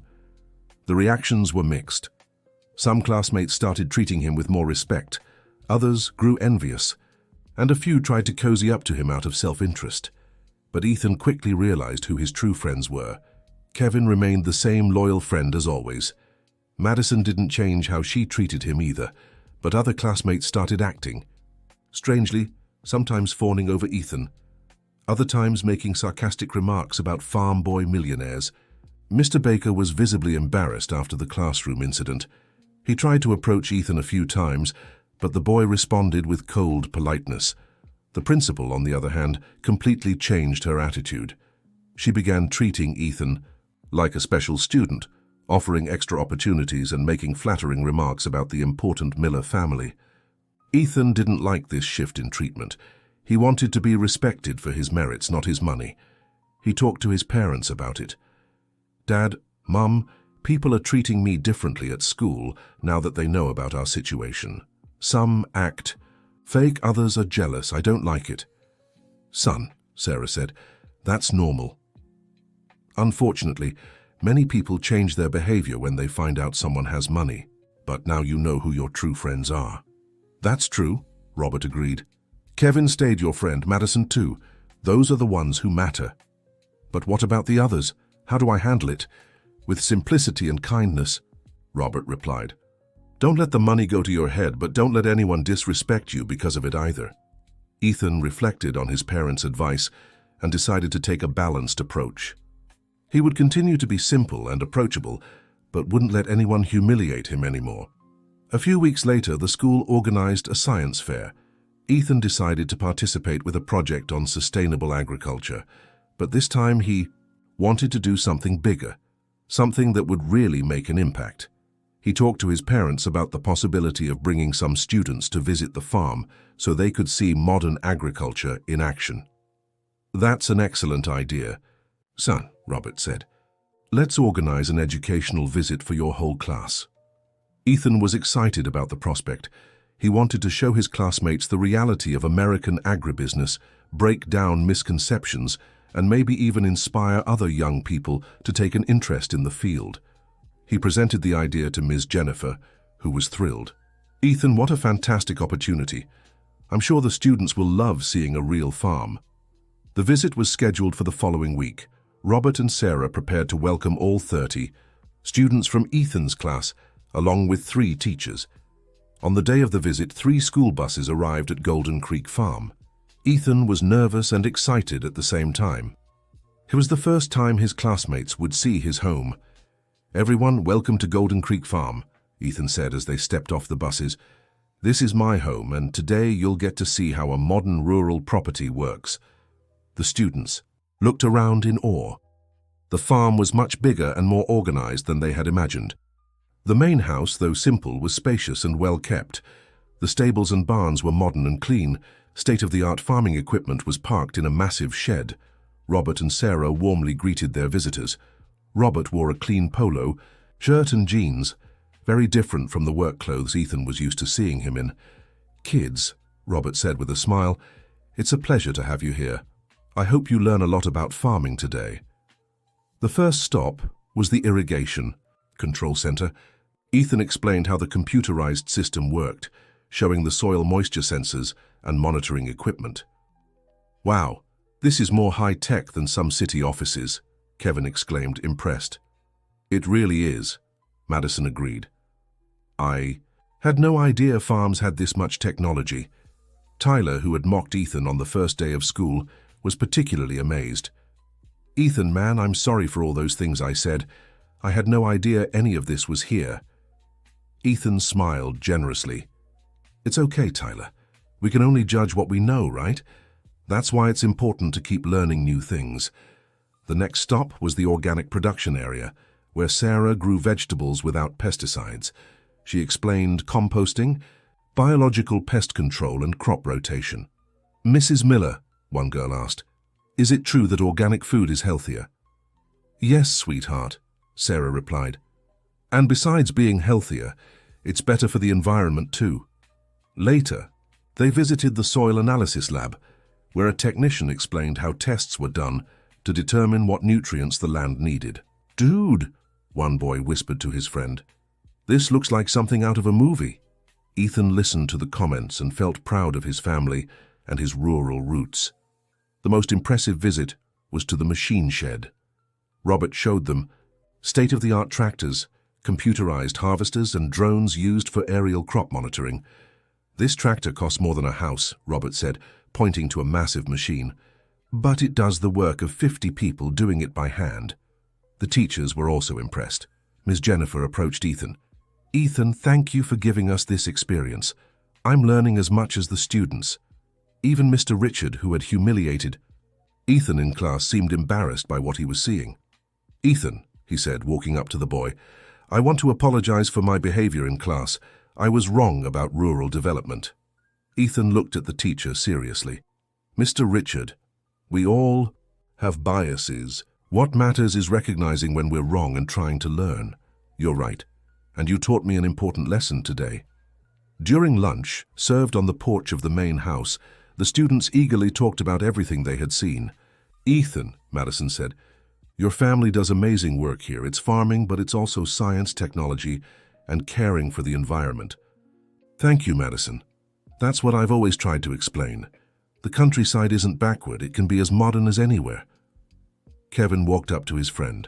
The reactions were mixed. Some classmates started treating him with more respect, others grew envious, and a few tried to cozy up to him out of self-interest. But Ethan quickly realized who his true friends were. Kevin remained the same loyal friend as always. Madison didn't change how she treated him either, but other classmates started acting. Strangely, sometimes fawning over Ethan, other times making sarcastic remarks about farm boy millionaires. Mr. Baker was visibly embarrassed after the classroom incident. He tried to approach Ethan a few times, but the boy responded with cold politeness. The principal, on the other hand, completely changed her attitude. She began treating Ethan like a special student, offering extra opportunities and making flattering remarks about the important Miller family. Ethan didn't like this shift in treatment. He wanted to be respected for his merits, not his money. He talked to his parents about it. "Dad, Mum, people are treating me differently at school now that they know about our situation. Some act fake, others are jealous. I don't like it." "Son," Sarah said, "that's normal." Unfortunately, many people change their behavior when they find out someone has money, but now you know who your true friends are. "That's true," Robert agreed. "Kevin stayed your friend, Madison too. Those are the ones who matter." "But what about the others? How do I handle it?" "With simplicity and kindness," Robert replied. "Don't let the money go to your head, but don't let anyone disrespect you because of it either." Ethan reflected on his parents' advice and decided to take a balanced approach. He would continue to be simple and approachable, but wouldn't let anyone humiliate him anymore. A few weeks later, the school organized a science fair. Ethan decided to participate with a project on sustainable agriculture, but this time he wanted to do something bigger, something that would really make an impact. He talked to his parents about the possibility of bringing some students to visit the farm so they could see modern agriculture in action. "That's an excellent idea, son," Robert said. "Let's organize an educational visit for your whole class." Ethan was excited about the prospect. He wanted to show his classmates the reality of American agribusiness, break down misconceptions, and maybe even inspire other young people to take an interest in the field. He presented the idea to Ms. Jennifer, who was thrilled. "Ethan, what a fantastic opportunity. I'm sure the students will love seeing a real farm." The visit was scheduled for the following week. Robert and Sarah prepared to welcome all 30 students from Ethan's class, along with 3 teachers. On the day of the visit, 3 school buses arrived at Golden Creek Farm. Ethan was nervous and excited at the same time. It was the first time his classmates would see his home. "Everyone, welcome to Golden Creek Farm," Ethan said as they stepped off the buses. "This is my home, and today you'll get to see how a modern rural property works." The students looked around in awe. The farm was much bigger and more organized than they had imagined. The main house, though simple, was spacious and well kept. The stables and barns were modern and clean. State-of-the-art farming equipment was parked in a massive shed. Robert and Sarah warmly greeted their visitors. Robert wore a clean polo, shirt and jeans, very different from the work clothes Ethan was used to seeing him in. "Kids," Robert said with a smile, "it's a pleasure to have you here. I hope you learn a lot about farming today." The first stop was the irrigation control center. Ethan explained how the computerized system worked, showing the soil moisture sensors and monitoring equipment. "Wow, this is more high-tech than some city offices," Kevin exclaimed, impressed. "It really is," Madison agreed. "I had no idea farms had this much technology." Tyler, who had mocked Ethan on the first day of school, was particularly amazed. "Ethan, man, I'm sorry for all those things I said. I had no idea any of this was here." Ethan smiled generously. "It's okay, Tyler. We can only judge what we know, right? That's why it's important to keep learning new things." The next stop was the organic production area, where Sarah grew vegetables without pesticides. She explained composting, biological pest control, and crop rotation. "Mrs. Miller," one girl asked, "is it true that organic food is healthier?" "Yes, sweetheart," Sarah replied. "And besides being healthier, it's better for the environment too." Later, they visited the soil analysis lab, where a technician explained how tests were done to determine what nutrients the land needed. "Dude," one boy whispered to his friend, "this looks like something out of a movie." Ethan listened to the comments and felt proud of his family and his rural roots. The most impressive visit was to the machine shed. Robert showed them state-of-the-art tractors, computerized harvesters and drones used for aerial crop monitoring. "This tractor costs more than a house," Robert said, pointing to a massive machine. "But it does the work of 50 people doing it by hand." The teachers were also impressed. Ms. Jennifer approached Ethan. "Ethan, thank you for giving us this experience. I'm learning as much as the students." Even Mr. Richard, who had humiliated Ethan in class, seemed embarrassed by what he was seeing. "Ethan," he said, walking up to the boy, "I want to apologize for my behavior in class. I was wrong about rural development." Ethan looked at the teacher seriously. "Mr. Richard, we all have biases. What matters is recognizing when we're wrong and trying to learn. You're right, and you taught me an important lesson today." During lunch, served on the porch of the main house, the students eagerly talked about everything they had seen. "Ethan," Madison said, "your family does amazing work here. It's farming, but it's also science, technology, and caring for the environment." "Thank you, Madison. That's what I've always tried to explain. The countryside isn't backward. It can be as modern as anywhere." Kevin walked up to his friend.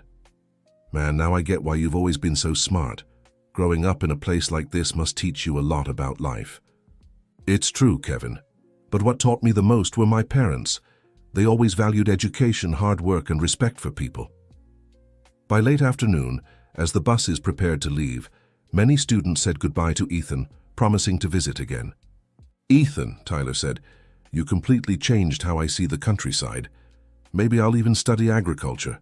"Man, now I get why you've always been so smart. Growing up in a place like this must teach you a lot about life." "It's true, Kevin. But what taught me the most were my parents. They always valued education, hard work, and respect for people." By late afternoon, as the buses prepared to leave, many students said goodbye to Ethan, promising to visit again. "Ethan," Tyler said, "you completely changed how I see the countryside. Maybe I'll even study agriculture."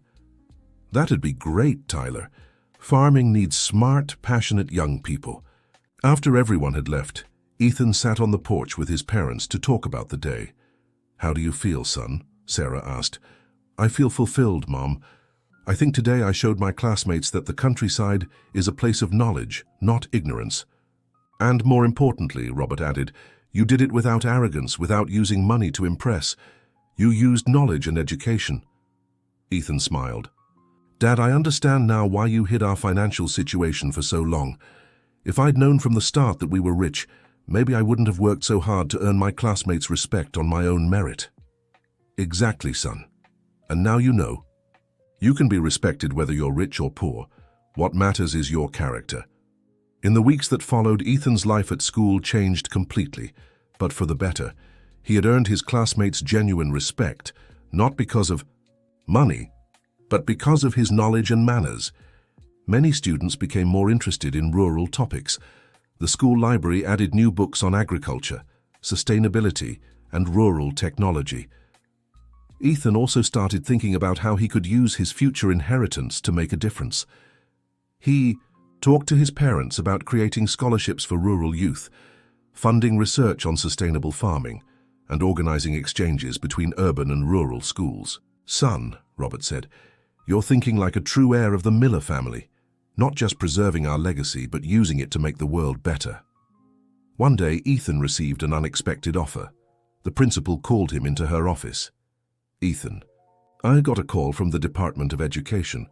"That'd be great, Tyler. Farming needs smart, passionate young people." After everyone had left, Ethan sat on the porch with his parents to talk about the day. "How do you feel, son?" Sarah asked. "I feel fulfilled, Mom. I think today I showed my classmates that the countryside is a place of knowledge, not ignorance." "And more importantly," Robert added, "you did it without arrogance, without using money to impress. You used knowledge and education." Ethan smiled. "Dad, I understand now why you hid our financial situation for so long. If I'd known from the start that we were rich, maybe I wouldn't have worked so hard to earn my classmates' respect on my own merit." "Exactly, son. And now you know. You can be respected whether you're rich or poor. What matters is your character." In the weeks that followed, Ethan's life at school changed completely, but for the better. He had earned his classmates' genuine respect, not because of money, but because of his knowledge and manners. Many students became more interested in rural topics. The school library added new books on agriculture, sustainability, and rural technology. Ethan also started thinking about how he could use his future inheritance to make a difference. He talked to his parents about creating scholarships for rural youth, funding research on sustainable farming, and organizing exchanges between urban and rural schools. "Son," Robert said, "you're thinking like a true heir of the Miller family. Not just preserving our legacy, but using it to make the world better." One day, Ethan received an unexpected offer. The principal called him into her office. "Ethan, I got a call from the Department of Education.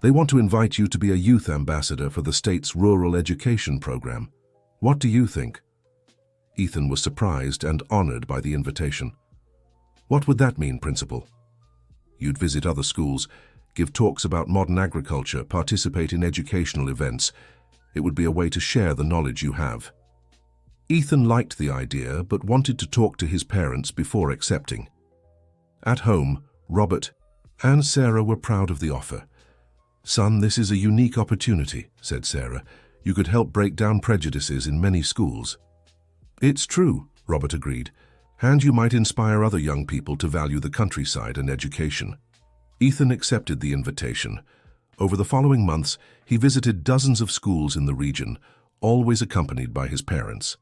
They want to invite you to be a youth ambassador for the state's rural education program. What do you think?" Ethan was surprised and honored by the invitation. "What would that mean, Principal?" "You'd visit other schools, give talks about modern agriculture, participate in educational events. It would be a way to share the knowledge you have." Ethan liked the idea, but wanted to talk to his parents before accepting. At home, Robert and Sarah were proud of the offer. "Son, this is a unique opportunity," said Sarah. "You could help break down prejudices in many schools." "It's true," Robert agreed, "and you might inspire other young people to value the countryside and education." Ethan accepted the invitation. Over the following months, he visited dozens of schools in the region, always accompanied by his parents.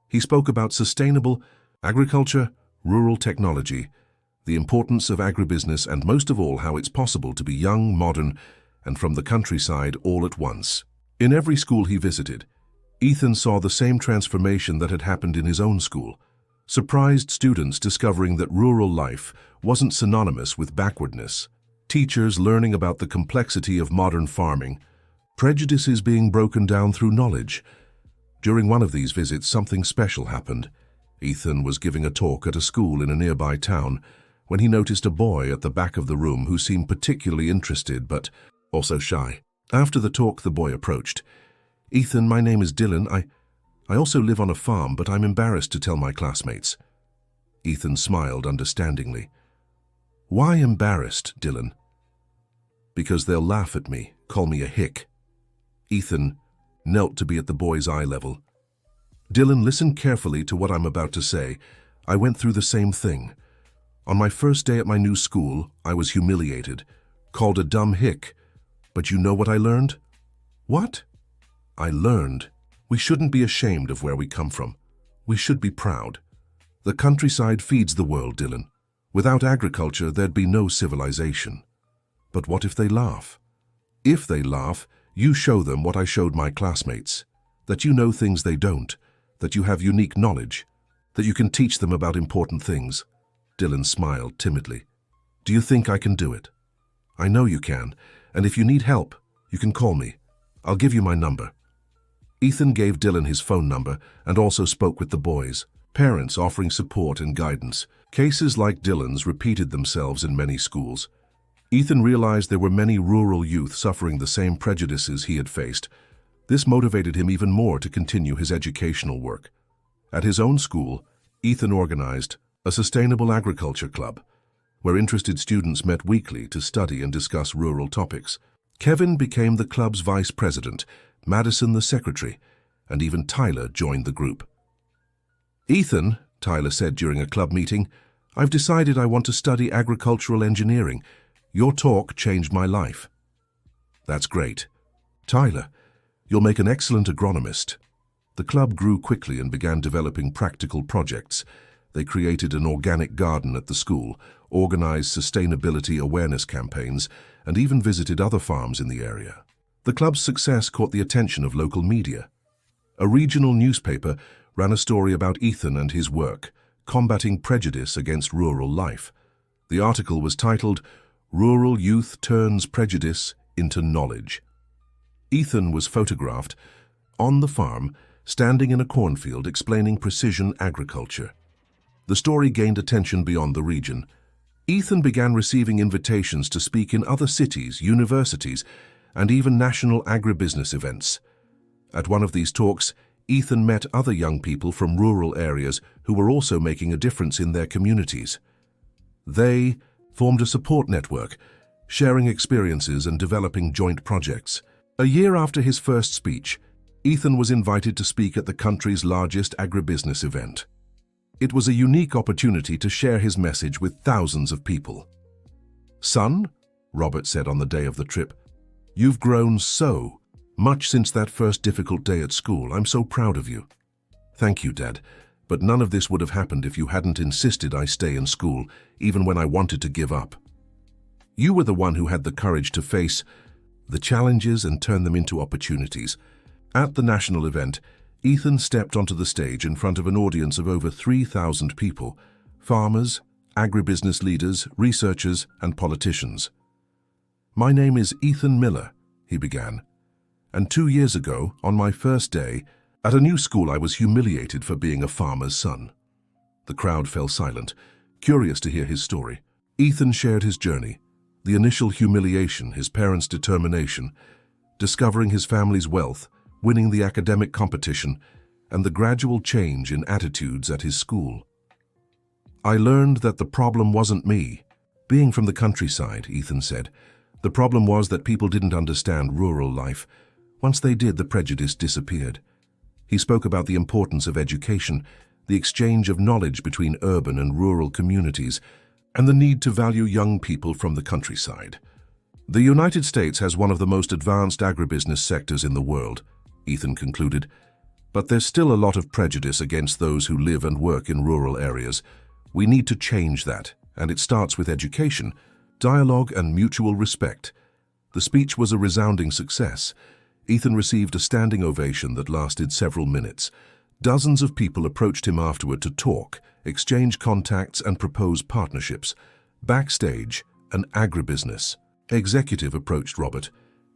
He spoke about sustainable agriculture, rural technology, the importance of agribusiness, and most of all, how it's possible to be young, modern, and from the countryside all at once. In every school he visited, Ethan saw the same transformation that had happened in his own school. Surprised students discovering that rural life wasn't synonymous with backwardness. Teachers learning about the complexity of modern farming. Prejudices being broken down through knowledge. During one of these visits, something special happened. Ethan was giving a talk at a school in a nearby town when he noticed a boy at the back of the room who seemed particularly interested but also shy. After the talk, the boy approached. "Ethan, my name is Dylan. I also live on a farm, but I'm embarrassed to tell my classmates." Ethan smiled understandingly. "Why embarrassed, Dylan?" "Because they'll laugh at me, call me a hick." Ethan knelt to be at the boy's eye level. "Dylan, listen carefully to what I'm about to say. I went through the same thing. On my first day at my new school, I was humiliated, called a dumb hick. But you know what I learned?" "What?" "I learned we shouldn't be ashamed of where we come from. We should be proud. The countryside feeds the world, Dylan. Without agriculture, there'd be no civilization. But what if they laugh? If they laugh, you show them what I showed my classmates, that you know things they don't, that you have unique knowledge, that you can teach them about important things." Dylan smiled timidly. "Do you think I can do it?" "I know you can, and if you need help, you can call me. I'll give you my number." Ethan gave Dylan his phone number and also spoke with the boys, parents offering support and guidance. Cases like Dylan's repeated themselves in many schools. Ethan realized there were many rural youth suffering the same prejudices he had faced. This motivated him even more to continue his educational work. At his own school, Ethan organized a sustainable agriculture club, where interested students met weekly to study and discuss rural topics. Kevin became the club's vice president, Madison the secretary, and even Tyler joined the group. "Ethan," Tyler said during a club meeting, "I've decided I want to study agricultural engineering. Your talk changed my life." "That's great. Tyler, you'll make an excellent agronomist." The club grew quickly and began developing practical projects. They created an organic garden at the school, organized sustainability awareness campaigns, and even visited other farms in the area. The club's success caught the attention of local media. A regional newspaper ran a story about Ethan and his work, combating prejudice against rural life. The article was titled, "Rural Youth Turns Prejudice into Knowledge." Ethan was photographed on the farm, standing in a cornfield explaining precision agriculture. The story gained attention beyond the region. Ethan began receiving invitations to speak in other cities, universities, and even national agribusiness events. At one of these talks, Ethan met other young people from rural areas who were also making a difference in their communities. They formed a support network, sharing experiences and developing joint projects. A year after his first speech, Ethan was invited to speak at the country's largest agribusiness event. It was a unique opportunity to share his message with thousands of people. "Son," Robert said on the day of the trip, "you've grown so much since that first difficult day at school. I'm so proud of you." "Thank you, Dad, but none of this would have happened if you hadn't insisted I stay in school, even when I wanted to give up. You were the one who had the courage to face the challenges and turn them into opportunities." At the national event, Ethan stepped onto the stage in front of an audience of over 3,000 people, farmers, agribusiness leaders, researchers, and politicians. "My name is Ethan Miller," he began, "and 2 years ago, on my first day, at a new school I was humiliated for being a farmer's son." The crowd fell silent, curious to hear his story. Ethan shared his journey, the initial humiliation, his parents' determination, discovering his family's wealth, winning the academic competition, and the gradual change in attitudes at his school. "I learned that the problem wasn't me. Being from the countryside," Ethan said, "the problem was that people didn't understand rural life. Once they did, the prejudice disappeared." He spoke about the importance of education, the exchange of knowledge between urban and rural communities, and the need to value young people from the countryside. "The United States has one of the most advanced agribusiness sectors in the world," Ethan concluded, "but there's still a lot of prejudice against those who live and work in rural areas. We need to change that, and it starts with education, dialogue, and mutual respect." The speech was a resounding success. Ethan received a standing ovation that lasted several minutes. Dozens of people approached him afterward to talk, exchange contacts, and propose partnerships. Backstage, an agribusiness executive approached Robert.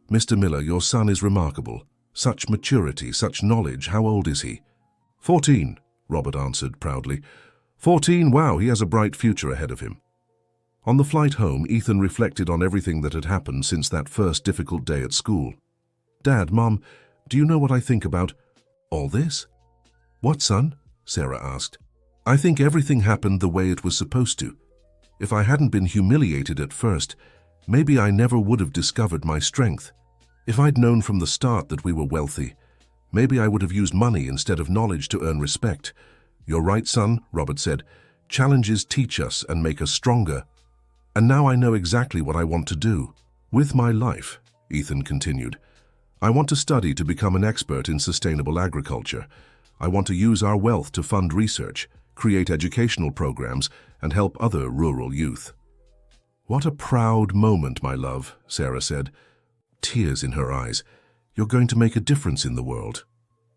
"Mr. Miller, your son is remarkable. Such maturity, such knowledge. How old is he?" 14, Robert answered proudly. 14, wow, he has a bright future ahead of him." On the flight home, Ethan reflected on everything that had happened since that first difficult day at school. "Dad, Mom, do you know what I think about all this?" "What, son?" Sarah asked. "I think everything happened the way it was supposed to. If I hadn't been humiliated at first, maybe I never would have discovered my strength. If I'd known from the start that we were wealthy, maybe I would have used money instead of knowledge to earn respect." "You're right, son," Robert said. "Challenges teach us and make us stronger. And now I know exactly what I want to do with my life," Ethan continued. "I want to study to become an expert in sustainable agriculture. I want to use our wealth to fund research, create educational programs, and help other rural youth." "What a proud moment, my love," Sarah said, tears in her eyes. "You're going to make a difference in the world."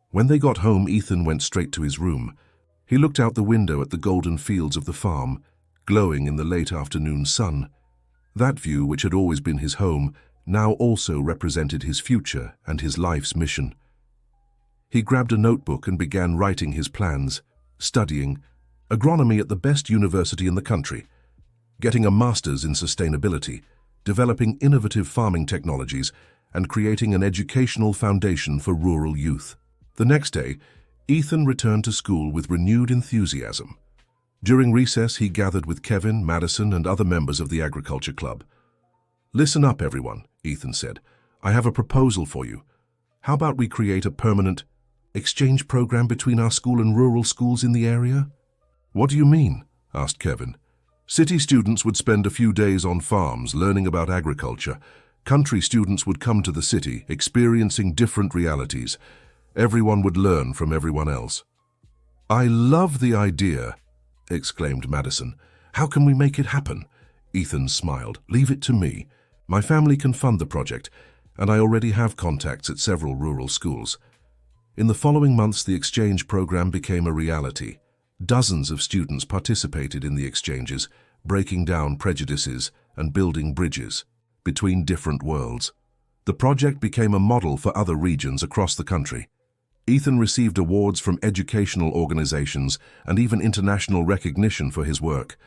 When they got home, Ethan went straight to his room. He looked out the window at the golden fields of the farm, glowing in the late afternoon sun. That view, which had always been his home, now also represented his future and his life's mission. He grabbed a notebook and began writing his plans, studying agronomy at the best university in the country, getting a master's in sustainability, developing innovative farming technologies, and creating an educational foundation for rural youth. The next day, Ethan returned to school with renewed enthusiasm. During recess, he gathered with Kevin, Madison, and other members of the Agriculture Club. "Listen up, everyone," Ethan said. "I have a proposal for you. How about we create a permanent exchange program between our school and rural schools in the area?" "What do you mean?" asked Kevin. "City students would spend a few days on farms learning about agriculture. Country students would come to the city, experiencing different realities. Everyone would learn from everyone else." "I love the idea," exclaimed Madison. "How can we make it happen?" Ethan smiled. "Leave it to me. My family can fund the project, and I already have contacts at several rural schools." In the following months, the exchange program became a reality. Dozens of students participated in the exchanges, breaking down prejudices and building bridges between different worlds. The project became a model for other regions across the country. Ethan received awards from educational organizations and even international recognition for his work.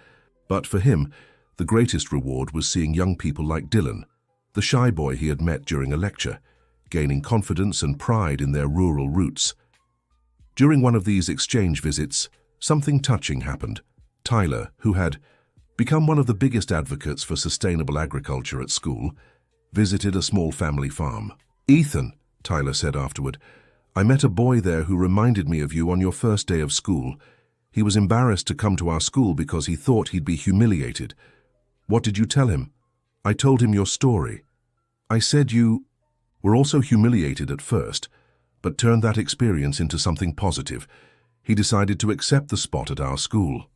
But for him, the greatest reward was seeing young people like Dylan, the shy boy he had met during a lecture, gaining confidence and pride in their rural roots. During one of these exchange visits, something touching happened. Tyler, who had become one of the biggest advocates for sustainable agriculture at school, visited a small family farm. "Ethan," Tyler said afterward, "I met a boy there who reminded me of you on your first day of school. He was embarrassed to come to our school because he thought he'd be humiliated. What did you tell him?" "I told him your story. I said you were also humiliated at first, but turned that experience into something positive. He decided to accept the spot at our school."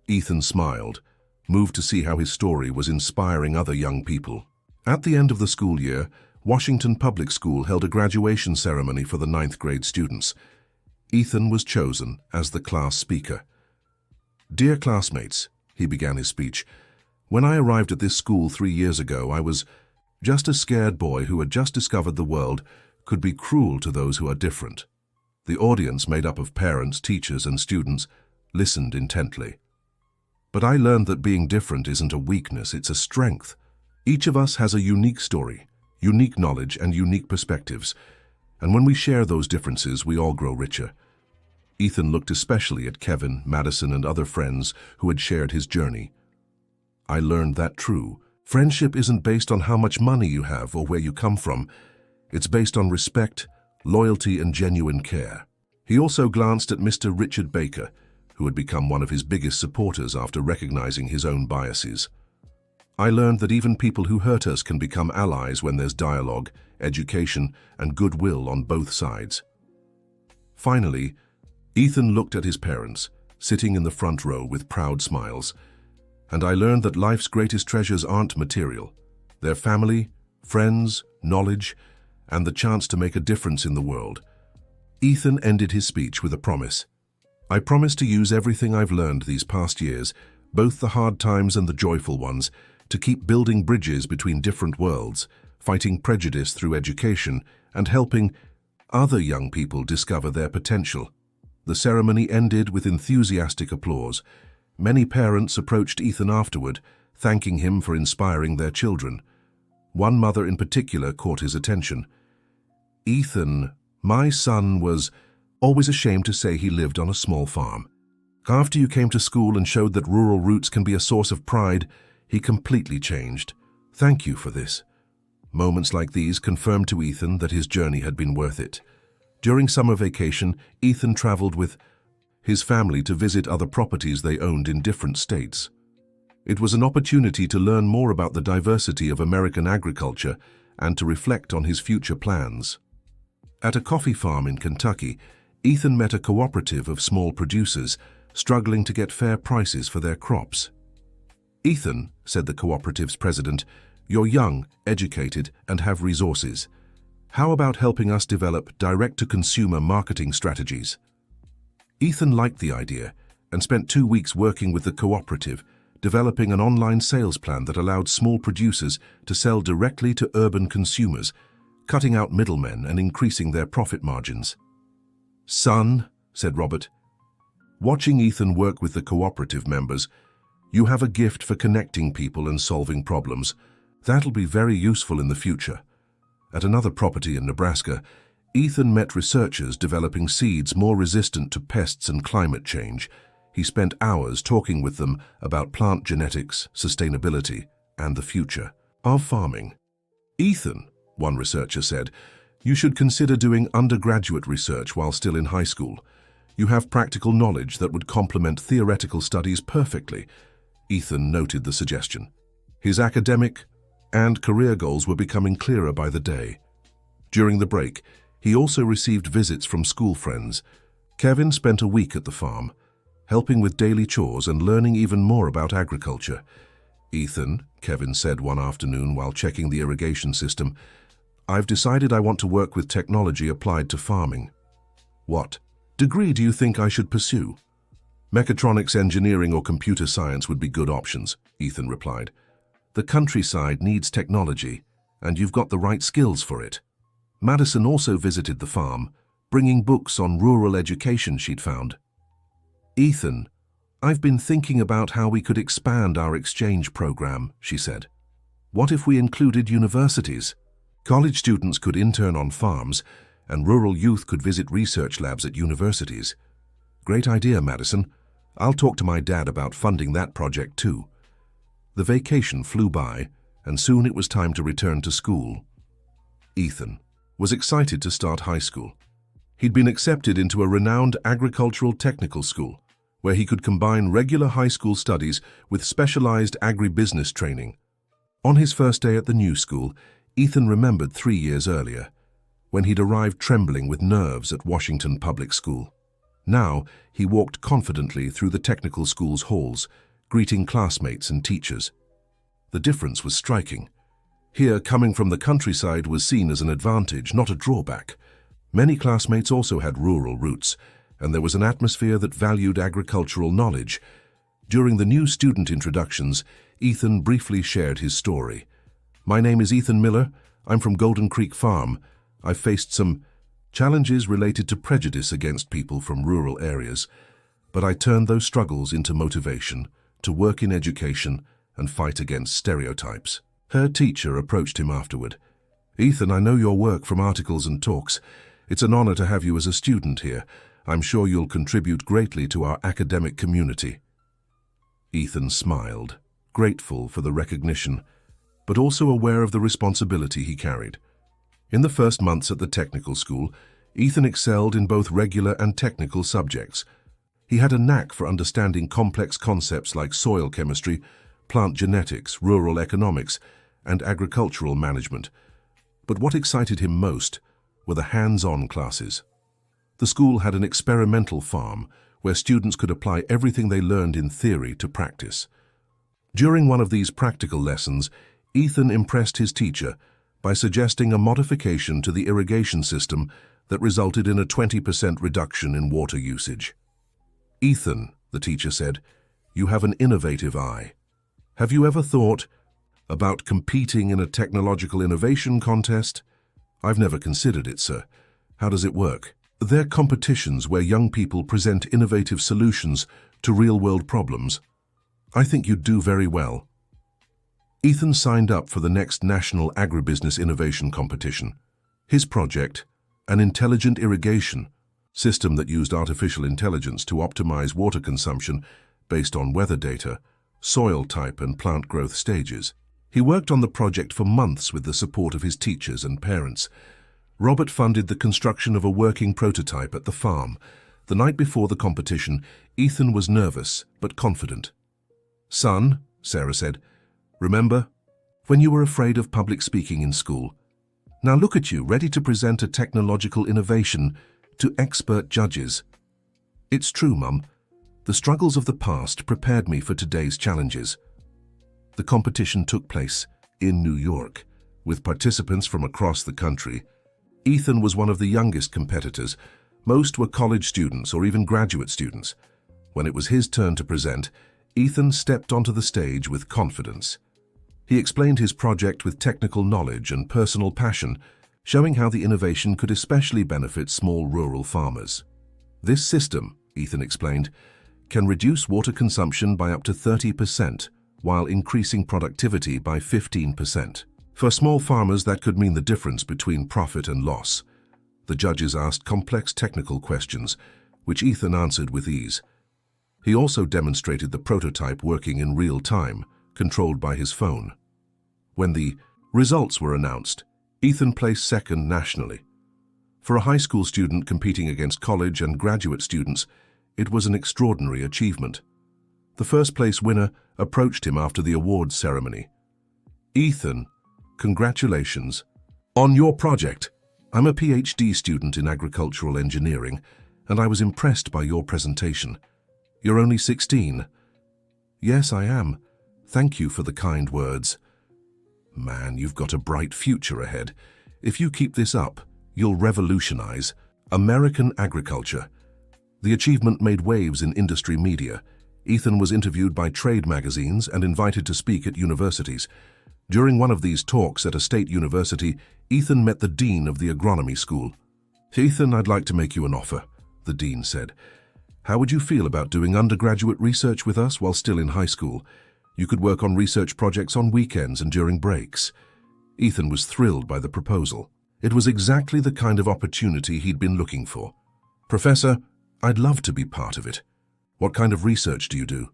Ethan smiled, moved to see how his story was inspiring other young people. At the end of the school year, Washington Public School held a graduation ceremony for the 9th grade students. Ethan was chosen as the class speaker. "Dear classmates," he began his speech, "when I arrived at this school 3 years ago, I was just a scared boy who had just discovered the world could be cruel to those who are different." The audience, made up of parents, teachers, and students, listened intently. "But I learned that being different isn't a weakness, it's a strength. Each of us has a unique story, unique knowledge, and unique perspectives. And when we share those differences, we all grow richer." Ethan looked especially at Kevin, Madison, and other friends who had shared his journey. "I learned that true. Friendship isn't based on how much money you have or where you come from. It's based on respect, loyalty, and genuine care." He also glanced at Mr. Richard Baker, who had become one of his biggest supporters after recognizing his own biases. "I learned that even people who hurt us can become allies when there's dialogue, education, and goodwill on both sides." Finally, Ethan looked at his parents, sitting in the front row with proud smiles. "And I learned that life's greatest treasures aren't material. They're family, friends, knowledge, and the chance to make a difference in the world." Ethan ended his speech with a promise. "I promise to use everything I've learned these past years, both the hard times and the joyful ones, to keep building bridges between different worlds, fighting prejudice through education, and helping other young people discover their potential." The ceremony ended with enthusiastic applause. Many parents approached Ethan afterward, thanking him for inspiring their children. One mother in particular caught his attention. "Ethan, my son was always ashamed to say he lived on a small farm. After you came to school and showed that rural roots can be a source of pride, he completely changed. Thank you for this." Moments like these confirmed to Ethan that his journey had been worth it. During summer vacation, Ethan traveled with his family to visit other properties they owned in different states. It was an opportunity to learn more about the diversity of American agriculture and to reflect on his future plans. At a coffee farm in Kentucky, Ethan met a cooperative of small producers struggling to get fair prices for their crops. "Ethan," said the cooperative's president, "you're young, educated, and have resources. How about helping us develop direct-to-consumer marketing strategies?" Ethan liked the idea and spent 2 weeks working with the cooperative, developing an online sales plan that allowed small producers to sell directly to urban consumers, cutting out middlemen and increasing their profit margins. "Son," said Robert, watching Ethan work with the cooperative members, "you have a gift for connecting people and solving problems. That'll be very useful in the future." At another property in Nebraska, Ethan met researchers developing seeds more resistant to pests and climate change. He spent hours talking with them about plant genetics, sustainability, and the future of farming. "Ethan," one researcher said, "you should consider doing undergraduate research while still in high school. You have practical knowledge that would complement theoretical studies perfectly." Ethan noted the suggestion. His academic and career goals were becoming clearer by the day. During the break, he also received visits from school friends. Kevin spent a week at the farm, helping with daily chores and learning even more about agriculture. "Ethan," Kevin said one afternoon while checking the irrigation system, "I've decided I want to work with technology applied to farming." "What degree do you think I should pursue?" "Mechatronics engineering or computer science would be good options," Ethan replied. "The countryside needs technology, and you've got the right skills for it." Madison also visited the farm, bringing books on rural education she'd found. "Ethan, I've been thinking about how we could expand our exchange program," she said. "What if we included universities? College students could intern on farms, and rural youth could visit research labs at universities." "Great idea, Madison. I'll talk to my dad about funding that project too." The vacation flew by, and soon it was time to return to school. Ethan was excited to start high school. He'd been accepted into a renowned agricultural technical school, where he could combine regular high school studies with specialized agribusiness training. On his first day at the new school, Ethan remembered 3 years earlier, when he'd arrived trembling with nerves at Washington Public School. Now, he walked confidently through the technical school's halls, greeting classmates and teachers. The difference was striking. Here, coming from the countryside was seen as an advantage, not a drawback. Many classmates also had rural roots, and there was an atmosphere that valued agricultural knowledge. During the new student introductions, Ethan briefly shared his story. "My name is Ethan Miller. I'm from Golden Creek Farm. I've faced some challenges related to prejudice against people from rural areas, but I turned those struggles into motivation to work in education and fight against stereotypes." Her teacher approached him afterward. "Ethan, I know your work from articles and talks. It's an honor to have you as a student here. I'm sure you'll contribute greatly to our academic community." Ethan smiled, grateful for the recognition, but also aware of the responsibility he carried. In the first months at the technical school, Ethan excelled in both regular and technical subjects. He had a knack for understanding complex concepts like soil chemistry, plant genetics, rural economics, and agricultural management. But what excited him most were the hands-on classes. The school had an experimental farm where students could apply everything they learned in theory to practice. During one of these practical lessons, Ethan impressed his teacher by suggesting a modification to the irrigation system that resulted in a 20% reduction in water usage. "Ethan," the teacher said, "you have an innovative eye. Have you ever thought about competing in a technological innovation contest?" "I've never considered it, sir. How does it work?" "They're competitions where young people present innovative solutions to real-world problems. I think you'd do very well." Ethan signed up for the next National Agribusiness Innovation Competition. His project, an intelligent irrigation system that used artificial intelligence to optimize water consumption based on weather data, soil type, and plant growth stages. He worked on the project for months with the support of his teachers and parents. Robert funded the construction of a working prototype at the farm. The night before the competition, Ethan was nervous but confident. "Son," Sarah said, "remember when you were afraid of public speaking in school? Now look at you, ready to present a technological innovation to expert judges." "It's true, Mum. The struggles of the past prepared me for today's challenges." The competition took place in New York, with participants from across the country. Ethan was one of the youngest competitors. Most were college students or even graduate students. When it was his turn to present, Ethan stepped onto the stage with confidence. He explained his project with technical knowledge and personal passion, showing how the innovation could especially benefit small rural farmers. "This system," Ethan explained, "can reduce water consumption by up to 30%, while increasing productivity by 15%. For small farmers, that could mean the difference between profit and loss." The judges asked complex technical questions, which Ethan answered with ease. He also demonstrated the prototype working in real time, controlled by his phone. When the results were announced, Ethan placed second nationally. For a high school student competing against college and graduate students, it was an extraordinary achievement. The first-place winner approached him after the awards ceremony. "Ethan, congratulations on your project. I'm a PhD student in agricultural engineering, and I was impressed by your presentation. You're only 16. "Yes, I am. Thank you for the kind words." "Man, you've got a bright future ahead. If you keep this up, you'll revolutionize American agriculture." The achievement made waves in industry media. Ethan was interviewed by trade magazines and invited to speak at universities. During one of these talks at a state university, Ethan met the dean of the agronomy school. "Ethan, I'd like to make you an offer," the dean said. "How would you feel about doing undergraduate research with us while still in high school? You could work on research projects on weekends and during breaks." Ethan was thrilled by the proposal. It was exactly the kind of opportunity he'd been looking for. "Professor, I'd love to be part of it. What kind of research do you do?"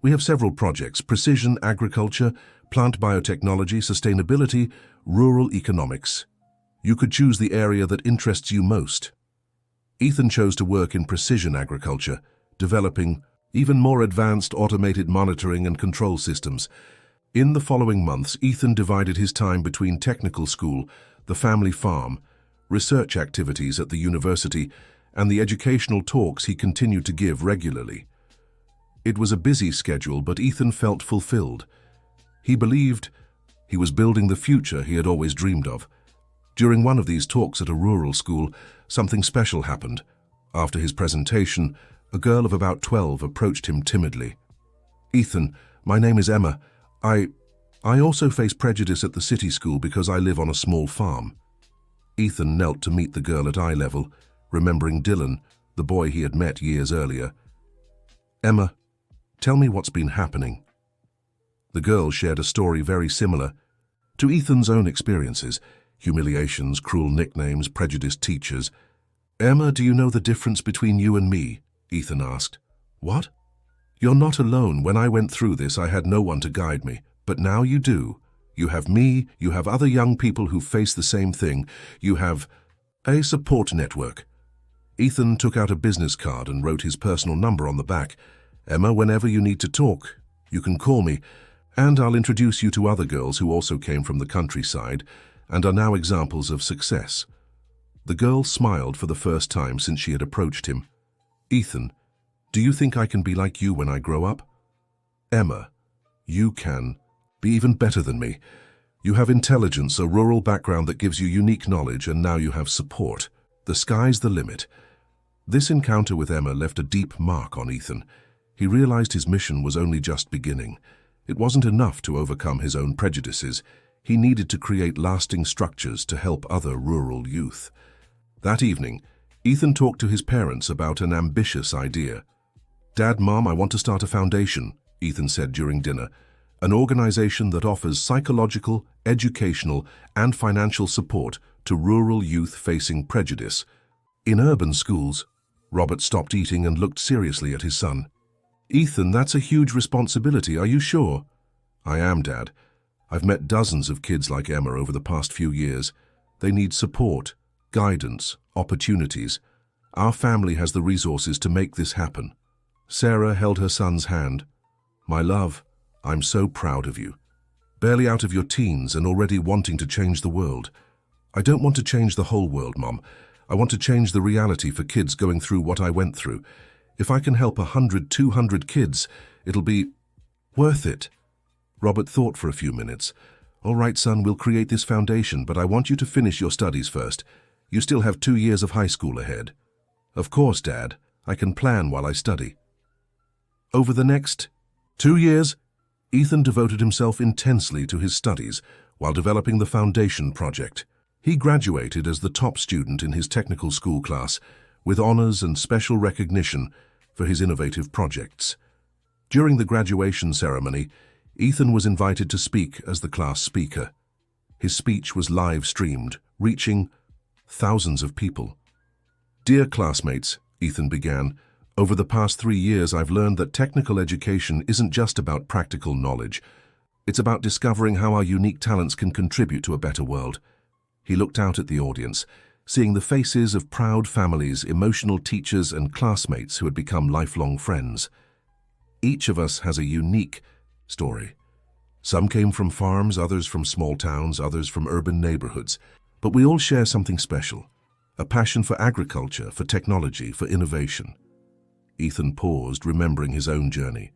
"We have several projects: precision agriculture, plant biotechnology, sustainability, rural economics. You could choose the area that interests you most." Ethan chose to work in precision agriculture, developing even more advanced automated monitoring and control systems. In the following months, Ethan divided his time between technical school, the family farm, research activities at the university, and the educational talks he continued to give regularly. It was a busy schedule, but Ethan felt fulfilled. He believed he was building the future he had always dreamed of. During one of these talks at a rural school, something special happened. After his presentation, a girl of about 12 approached him timidly. "Ethan, my name is Emma. I also face prejudice at the city school because I live on a small farm." Ethan knelt to meet the girl at eye level, remembering Dylan, the boy he had met years earlier. "Emma, tell me what's been happening." The girl shared a story very similar to Ethan's own experiences: humiliations, cruel nicknames, prejudiced teachers. "Emma, do you know the difference between you and me?" Ethan asked. "What?" "You're not alone. When I went through this, I had no one to guide me. But now you do. You have me, you have other young people who face the same thing. You have a support network." Ethan took out a business card and wrote his personal number on the back. "Emma, whenever you need to talk, you can call me, and I'll introduce you to other girls who also came from the countryside and are now examples of success." The girl smiled for the first time since she had approached him. "Ethan, do you think I can be like you when I grow up?" "Emma, you can be even better than me. You have intelligence, a rural background that gives you unique knowledge, and now you have support. The sky's the limit." This encounter with Emma left a deep mark on Ethan. He realized his mission was only just beginning. It wasn't enough to overcome his own prejudices. He needed to create lasting structures to help other rural youth. That evening, Ethan talked to his parents about an ambitious idea. "Dad, Mom, I want to start a foundation," Ethan said during dinner. an organization that offers psychological, educational, and financial support to rural youth facing prejudice. In urban schools, Robert stopped eating and looked seriously at his son. "Ethan, that's a huge responsibility, are you sure?" "I am, Dad. I've met dozens of kids like Emma over the past few years. They need support, guidance, opportunities. Our family has the resources to make this happen." Sarah held her son's hand. "My love, I'm so proud of you. Barely out of your teens and already wanting to change the world." "I don't want to change the whole world, Mom. I want to change the reality for kids going through what I went through. If I can help 100, 200 kids, it'll be worth it." Robert thought for a few minutes. "All right, son, we'll create this foundation, but I want you to finish your studies first. You still have 2 years of high school ahead." "Of course, Dad. I can plan while I study." Over the next 2 years, Ethan devoted himself intensely to his studies while developing the foundation project. He graduated as the top student in his technical school class, with honors and special recognition for his innovative projects. During the graduation ceremony, Ethan was invited to speak as the class speaker. His speech was live-streamed, reaching thousands of people. "Dear classmates," Ethan began, "over the past 3 years I've learned that technical education isn't just about practical knowledge. It's about discovering how our unique talents can contribute to a better world." He looked out at the audience, seeing the faces of proud families, emotional teachers, and classmates who had become lifelong friends. Each of us has a unique story. Some came from farms, others from small towns, others from urban neighborhoods. But we all share something special, a passion for agriculture, for technology, for innovation. Ethan paused, remembering his own journey.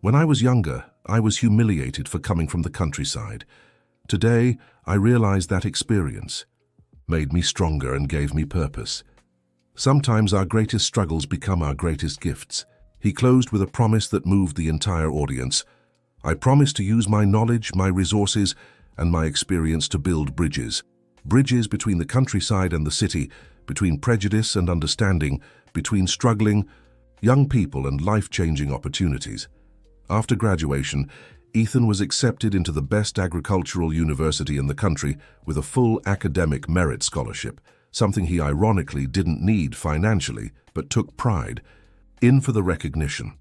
"When I was younger, I was humiliated for coming from the countryside. Today, I realized that experience made me stronger and gave me purpose. Sometimes our greatest struggles become our greatest gifts." He closed with a promise that moved the entire audience. "I promise to use my knowledge, my resources, and my experience to build bridges. Bridges between the countryside and the city, between prejudice and understanding, between struggling young people and life-changing opportunities." After graduation, Ethan was accepted into the best agricultural university in the country with a full academic merit scholarship, something he ironically didn't need financially, but took pride in for the recognition.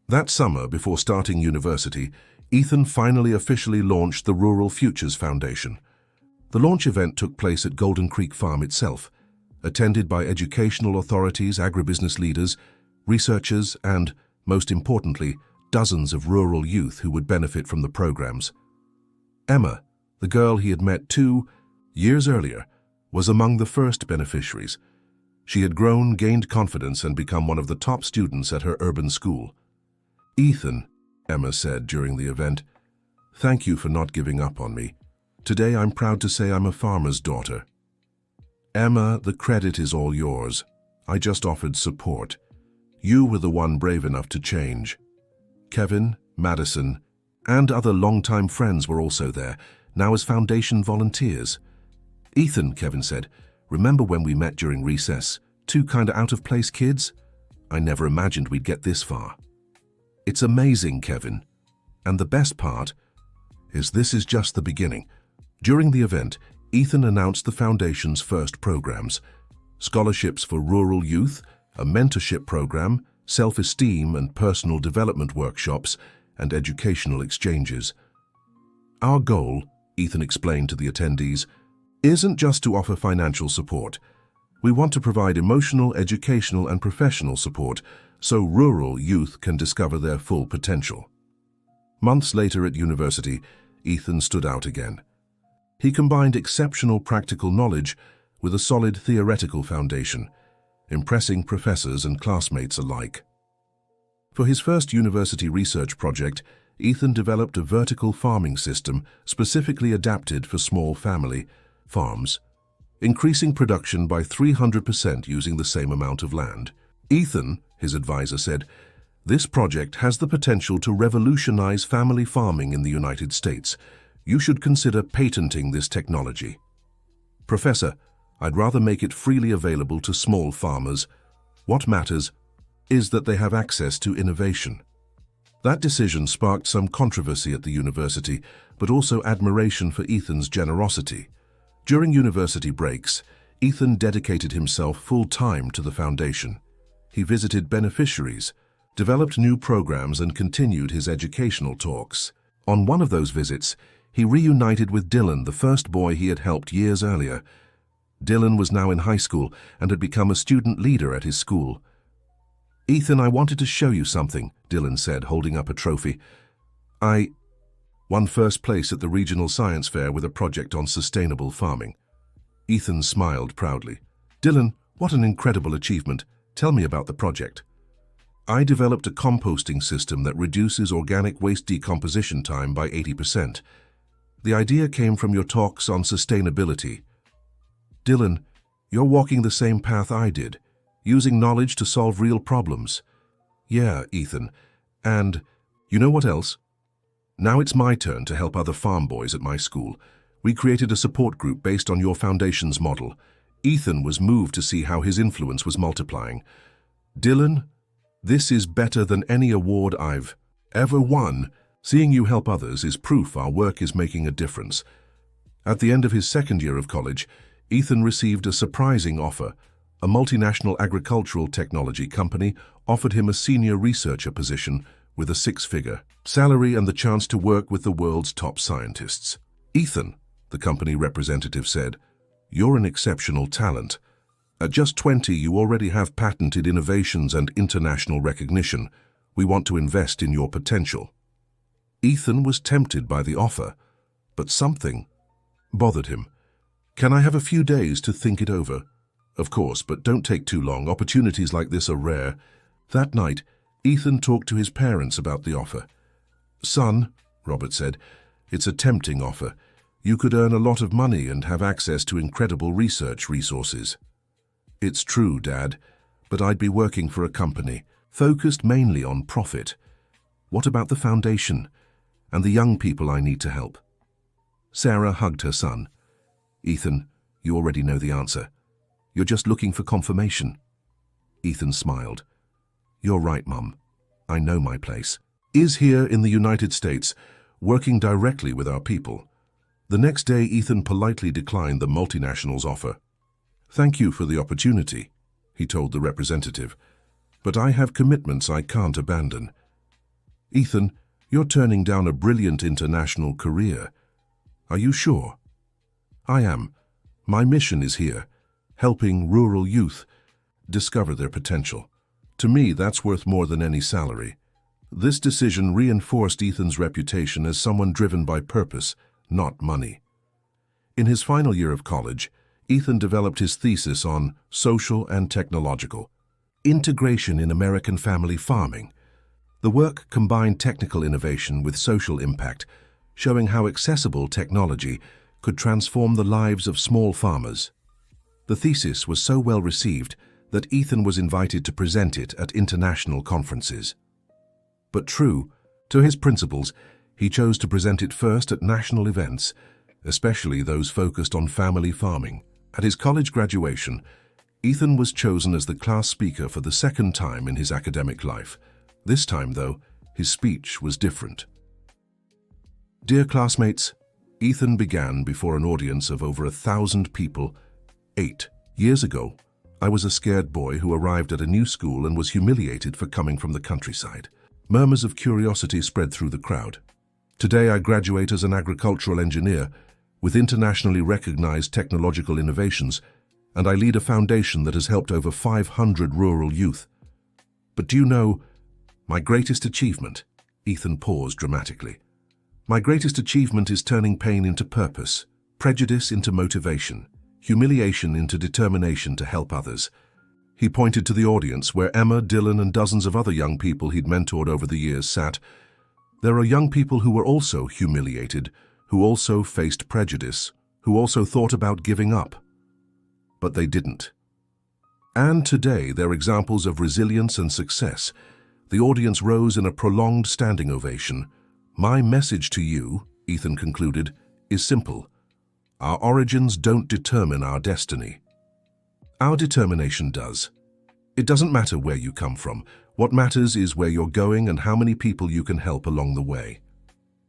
That summer, before starting university, Ethan finally officially launched the Rural Futures Foundation. The launch event took place at Golden Creek Farm itself, attended by educational authorities, agribusiness leaders, researchers, and, most importantly, dozens of rural youth who would benefit from the programs. Emma, the girl he had met 2 years earlier, was among the first beneficiaries. She had grown, gained confidence, and become one of the top students at her urban school. "Ethan," Emma said during the event, "thank you for not giving up on me. Today I'm proud to say I'm a farmer's daughter." "Emma, the credit is all yours. I just offered support. You were the one brave enough to change." Kevin, Madison, and other longtime friends were also there, now as foundation volunteers. "Ethan," Kevin said, "remember when we met during recess? 2 kinda out-of-place kids? I never imagined we'd get this far." "It's amazing, Kevin. And the best part is this is just the beginning." During the event, Ethan announced the Foundation's first programs: scholarships for rural youth, a mentorship program, self-esteem and personal development workshops, and educational exchanges. "Our goal," Ethan explained to the attendees, "isn't just to offer financial support. We want to provide emotional, educational, and professional support so rural youth can discover their full potential." Months later at university, Ethan stood out again. He combined exceptional practical knowledge with a solid theoretical foundation, impressing professors and classmates alike. For his first university research project, Ethan developed a vertical farming system specifically adapted for small family farms, increasing production by 300% using the same amount of land. "Ethan," his advisor said, "this project has the potential to revolutionize family farming in the United States. You should consider patenting this technology." "Professor, I'd rather make it freely available to small farmers. What matters is that they have access to innovation." That decision sparked some controversy at the university, but also admiration for Ethan's generosity. During university breaks, Ethan dedicated himself full-time to the foundation. He visited beneficiaries, developed new programs, and continued his educational talks. On one of those visits, he reunited with Dylan, the first boy he had helped years earlier. Dylan was now in high school and had become a student leader at his school. "Ethan, I wanted to show you something," Dylan said, holding up a trophy. "I won first place at the regional science fair with a project on sustainable farming." Ethan smiled proudly. "Dylan, what an incredible achievement. Tell me about the project." "I developed a composting system that reduces organic waste decomposition time by 80%. The idea came from your talks on sustainability." "Dylan, you're walking the same path I did, using knowledge to solve real problems." "Yeah, Ethan. And you know what else? Now it's my turn to help other farm boys at my school. We created a support group based on your foundation's model." Ethan was moved to see how his influence was multiplying. "Dylan, this is better than any award I've ever won. Seeing you help others is proof our work is making a difference." At the end of his second year of college, Ethan received a surprising offer. A multinational agricultural technology company offered him a senior researcher position with a six-figure salary and the chance to work with the world's top scientists. "Ethan," the company representative said, "you're an exceptional talent. At just 20, you already have patented innovations and international recognition. We want to invest in your potential." Ethan was tempted by the offer, but something bothered him. "Can I have a few days to think it over?" "Of course, but don't take too long. Opportunities like this are rare." That night, Ethan talked to his parents about the offer. "Son," Robert said, "it's a tempting offer. You could earn a lot of money and have access to incredible research resources." "It's true, Dad, but I'd be working for a company, focused mainly on profit. What about the foundation and the young people I need to help?" Sarah hugged her son. "Ethan, you already know the answer. You're just looking for confirmation." Ethan smiled. "You're right, Mum. I know my place is here in the United States, working directly with our people." The next day, Ethan politely declined the multinational's offer. "Thank you for the opportunity," he told the representative, "but I have commitments I can't abandon." "Ethan, you're turning down a brilliant international career. Are you sure?" "I am. My mission is here, helping rural youth discover their potential. To me, that's worth more than any salary." This decision reinforced Ethan's reputation as someone driven by purpose, not money. In his final year of college, Ethan developed his thesis on social and technological integration in American family farming. The work combined technical innovation with social impact, showing how accessible technology could transform the lives of small farmers. The thesis was so well received that Ethan was invited to present it at international conferences. But true to his principles, he chose to present it first at national events, especially those focused on family farming. At his college graduation, Ethan was chosen as the class speaker for the second time in his academic life. This time, though, his speech was different. "Dear classmates," Ethan began before an audience of over 1,000 people. 8 years ago, I was a scared boy who arrived at a new school and was humiliated for coming from the countryside. Murmurs of curiosity spread through the crowd. Today, I graduate as an agricultural engineer with internationally recognized technological innovations, and I lead a foundation that has helped over 500 rural youth. But do you know, my greatest achievement? Ethan paused dramatically. My greatest achievement is turning pain into purpose, prejudice into motivation, humiliation into determination to help others. He pointed to the audience where Emma, Dylan, and dozens of other young people he'd mentored over the years sat. There are young people who were also humiliated, who also faced prejudice, who also thought about giving up. But they didn't. And today, they're examples of resilience and success. The audience rose in a prolonged standing ovation. My message to you, Ethan concluded, is simple. Our origins don't determine our destiny. Our determination does. It doesn't matter where you come from, What matters is where you're going and how many people you can help along the way.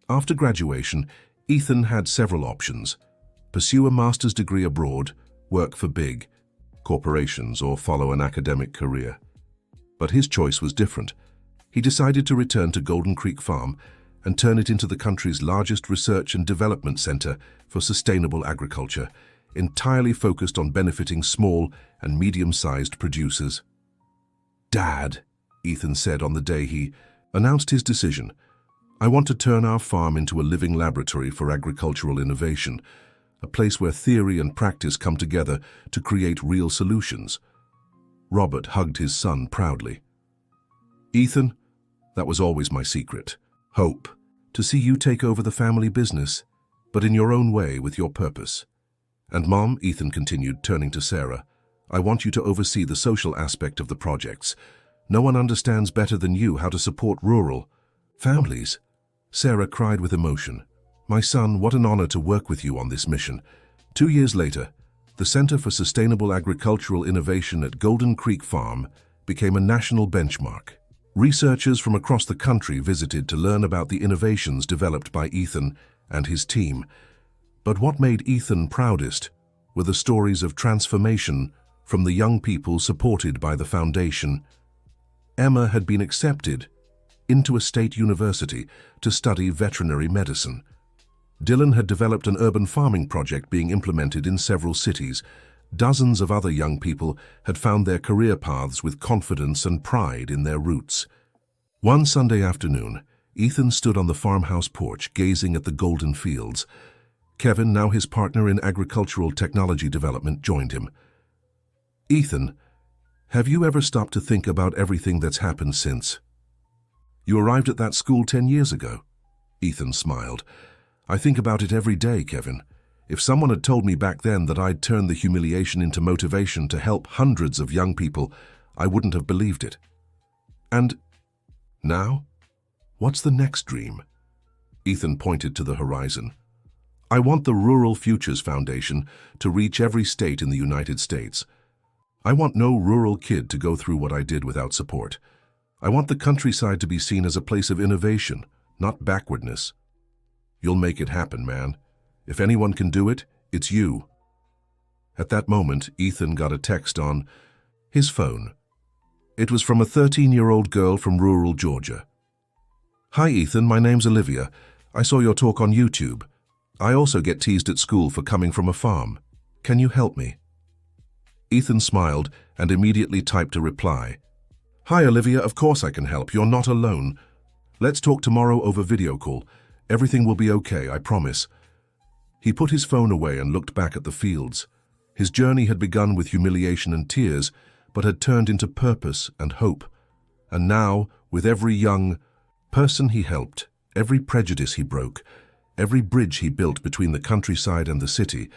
After graduation, Ethan had several options: pursue a master's degree abroad, work for big corporations, or follow an academic career. But his choice was different. He decided to return to Golden Creek Farm and turn it into the country's largest research and development center for sustainable agriculture, entirely focused on benefiting small and medium-sized producers. "Dad," Ethan said on the day he announced his decision, "I want to turn our farm into a living laboratory for agricultural innovation, a place where theory and practice come together to create real solutions." Robert hugged his son proudly. "Ethan, that was always my secret. Hope, to see you take over the family business, but in your own way with your purpose. And Mom," Ethan continued, turning to Sarah, "I want you to oversee the social aspect of the projects. No one understands better than you how to support rural families." Sarah cried with emotion. "My son, what an honor to work with you on this mission." 2 years later, the Center for Sustainable Agricultural Innovation at Golden Creek Farm became a national benchmark. Researchers from across the country visited to learn about the innovations developed by Ethan and his team. But what made Ethan proudest were the stories of transformation from the young people supported by the foundation. Emma had been accepted into a state university to study veterinary medicine. Dylan had developed an urban farming project being implemented in several cities. Dozens of other young people had found their career paths with confidence and pride in their roots. One Sunday afternoon, Ethan stood on the farmhouse porch gazing at the golden fields. Kevin, now his partner in agricultural technology development, joined him. "Ethan, have you ever stopped to think about everything that's happened since you arrived at that school 10 years ago?" Ethan smiled. "I think about it every day, Kevin. If someone had told me back then that I'd turn the humiliation into motivation to help hundreds of young people, I wouldn't have believed it. And now, what's the next dream?" Ethan pointed to the horizon. "I want the Rural Futures Foundation to reach every state in the United States. I want no rural kid to go through what I did without support. I want the countryside to be seen as a place of innovation, not backwardness." "You'll make it happen, man. If anyone can do it, it's you." At that moment, Ethan got a text on his phone. It was from a 13-year-old girl from rural Georgia. "Hi Ethan, my name's Olivia. I saw your talk on YouTube. I also get teased at school for coming from a farm. Can you help me?" Ethan smiled and immediately typed a reply. "Hi Olivia, of course I can help. You're not alone. Let's talk tomorrow over video call. Everything will be okay, I promise." He put his phone away and looked back at the fields. His journey had begun with humiliation and tears, but had turned into purpose and hope. And now, with every young person he helped, every prejudice he broke, every bridge he built between the countryside and the city,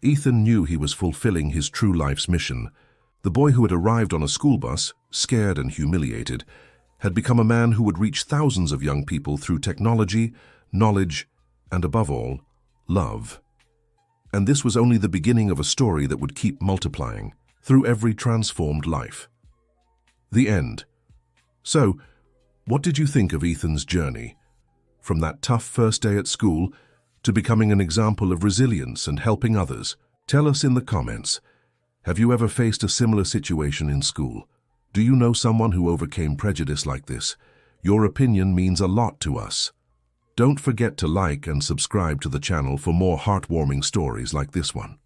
Ethan knew he was fulfilling his true life's mission. The boy who had arrived on a school bus, scared and humiliated, had become a man who would reach thousands of young people through technology, knowledge, and above all, love. And this was only the beginning of a story that would keep multiplying through every transformed life. The end. So, what did you think of Ethan's journey? From that tough first day at school to becoming an example of resilience and helping others? Tell us in the comments. Have you ever faced a similar situation in school? Do you know someone who overcame prejudice like this? Your opinion means a lot to us. Don't forget to like and subscribe to the channel for more heartwarming stories like this one.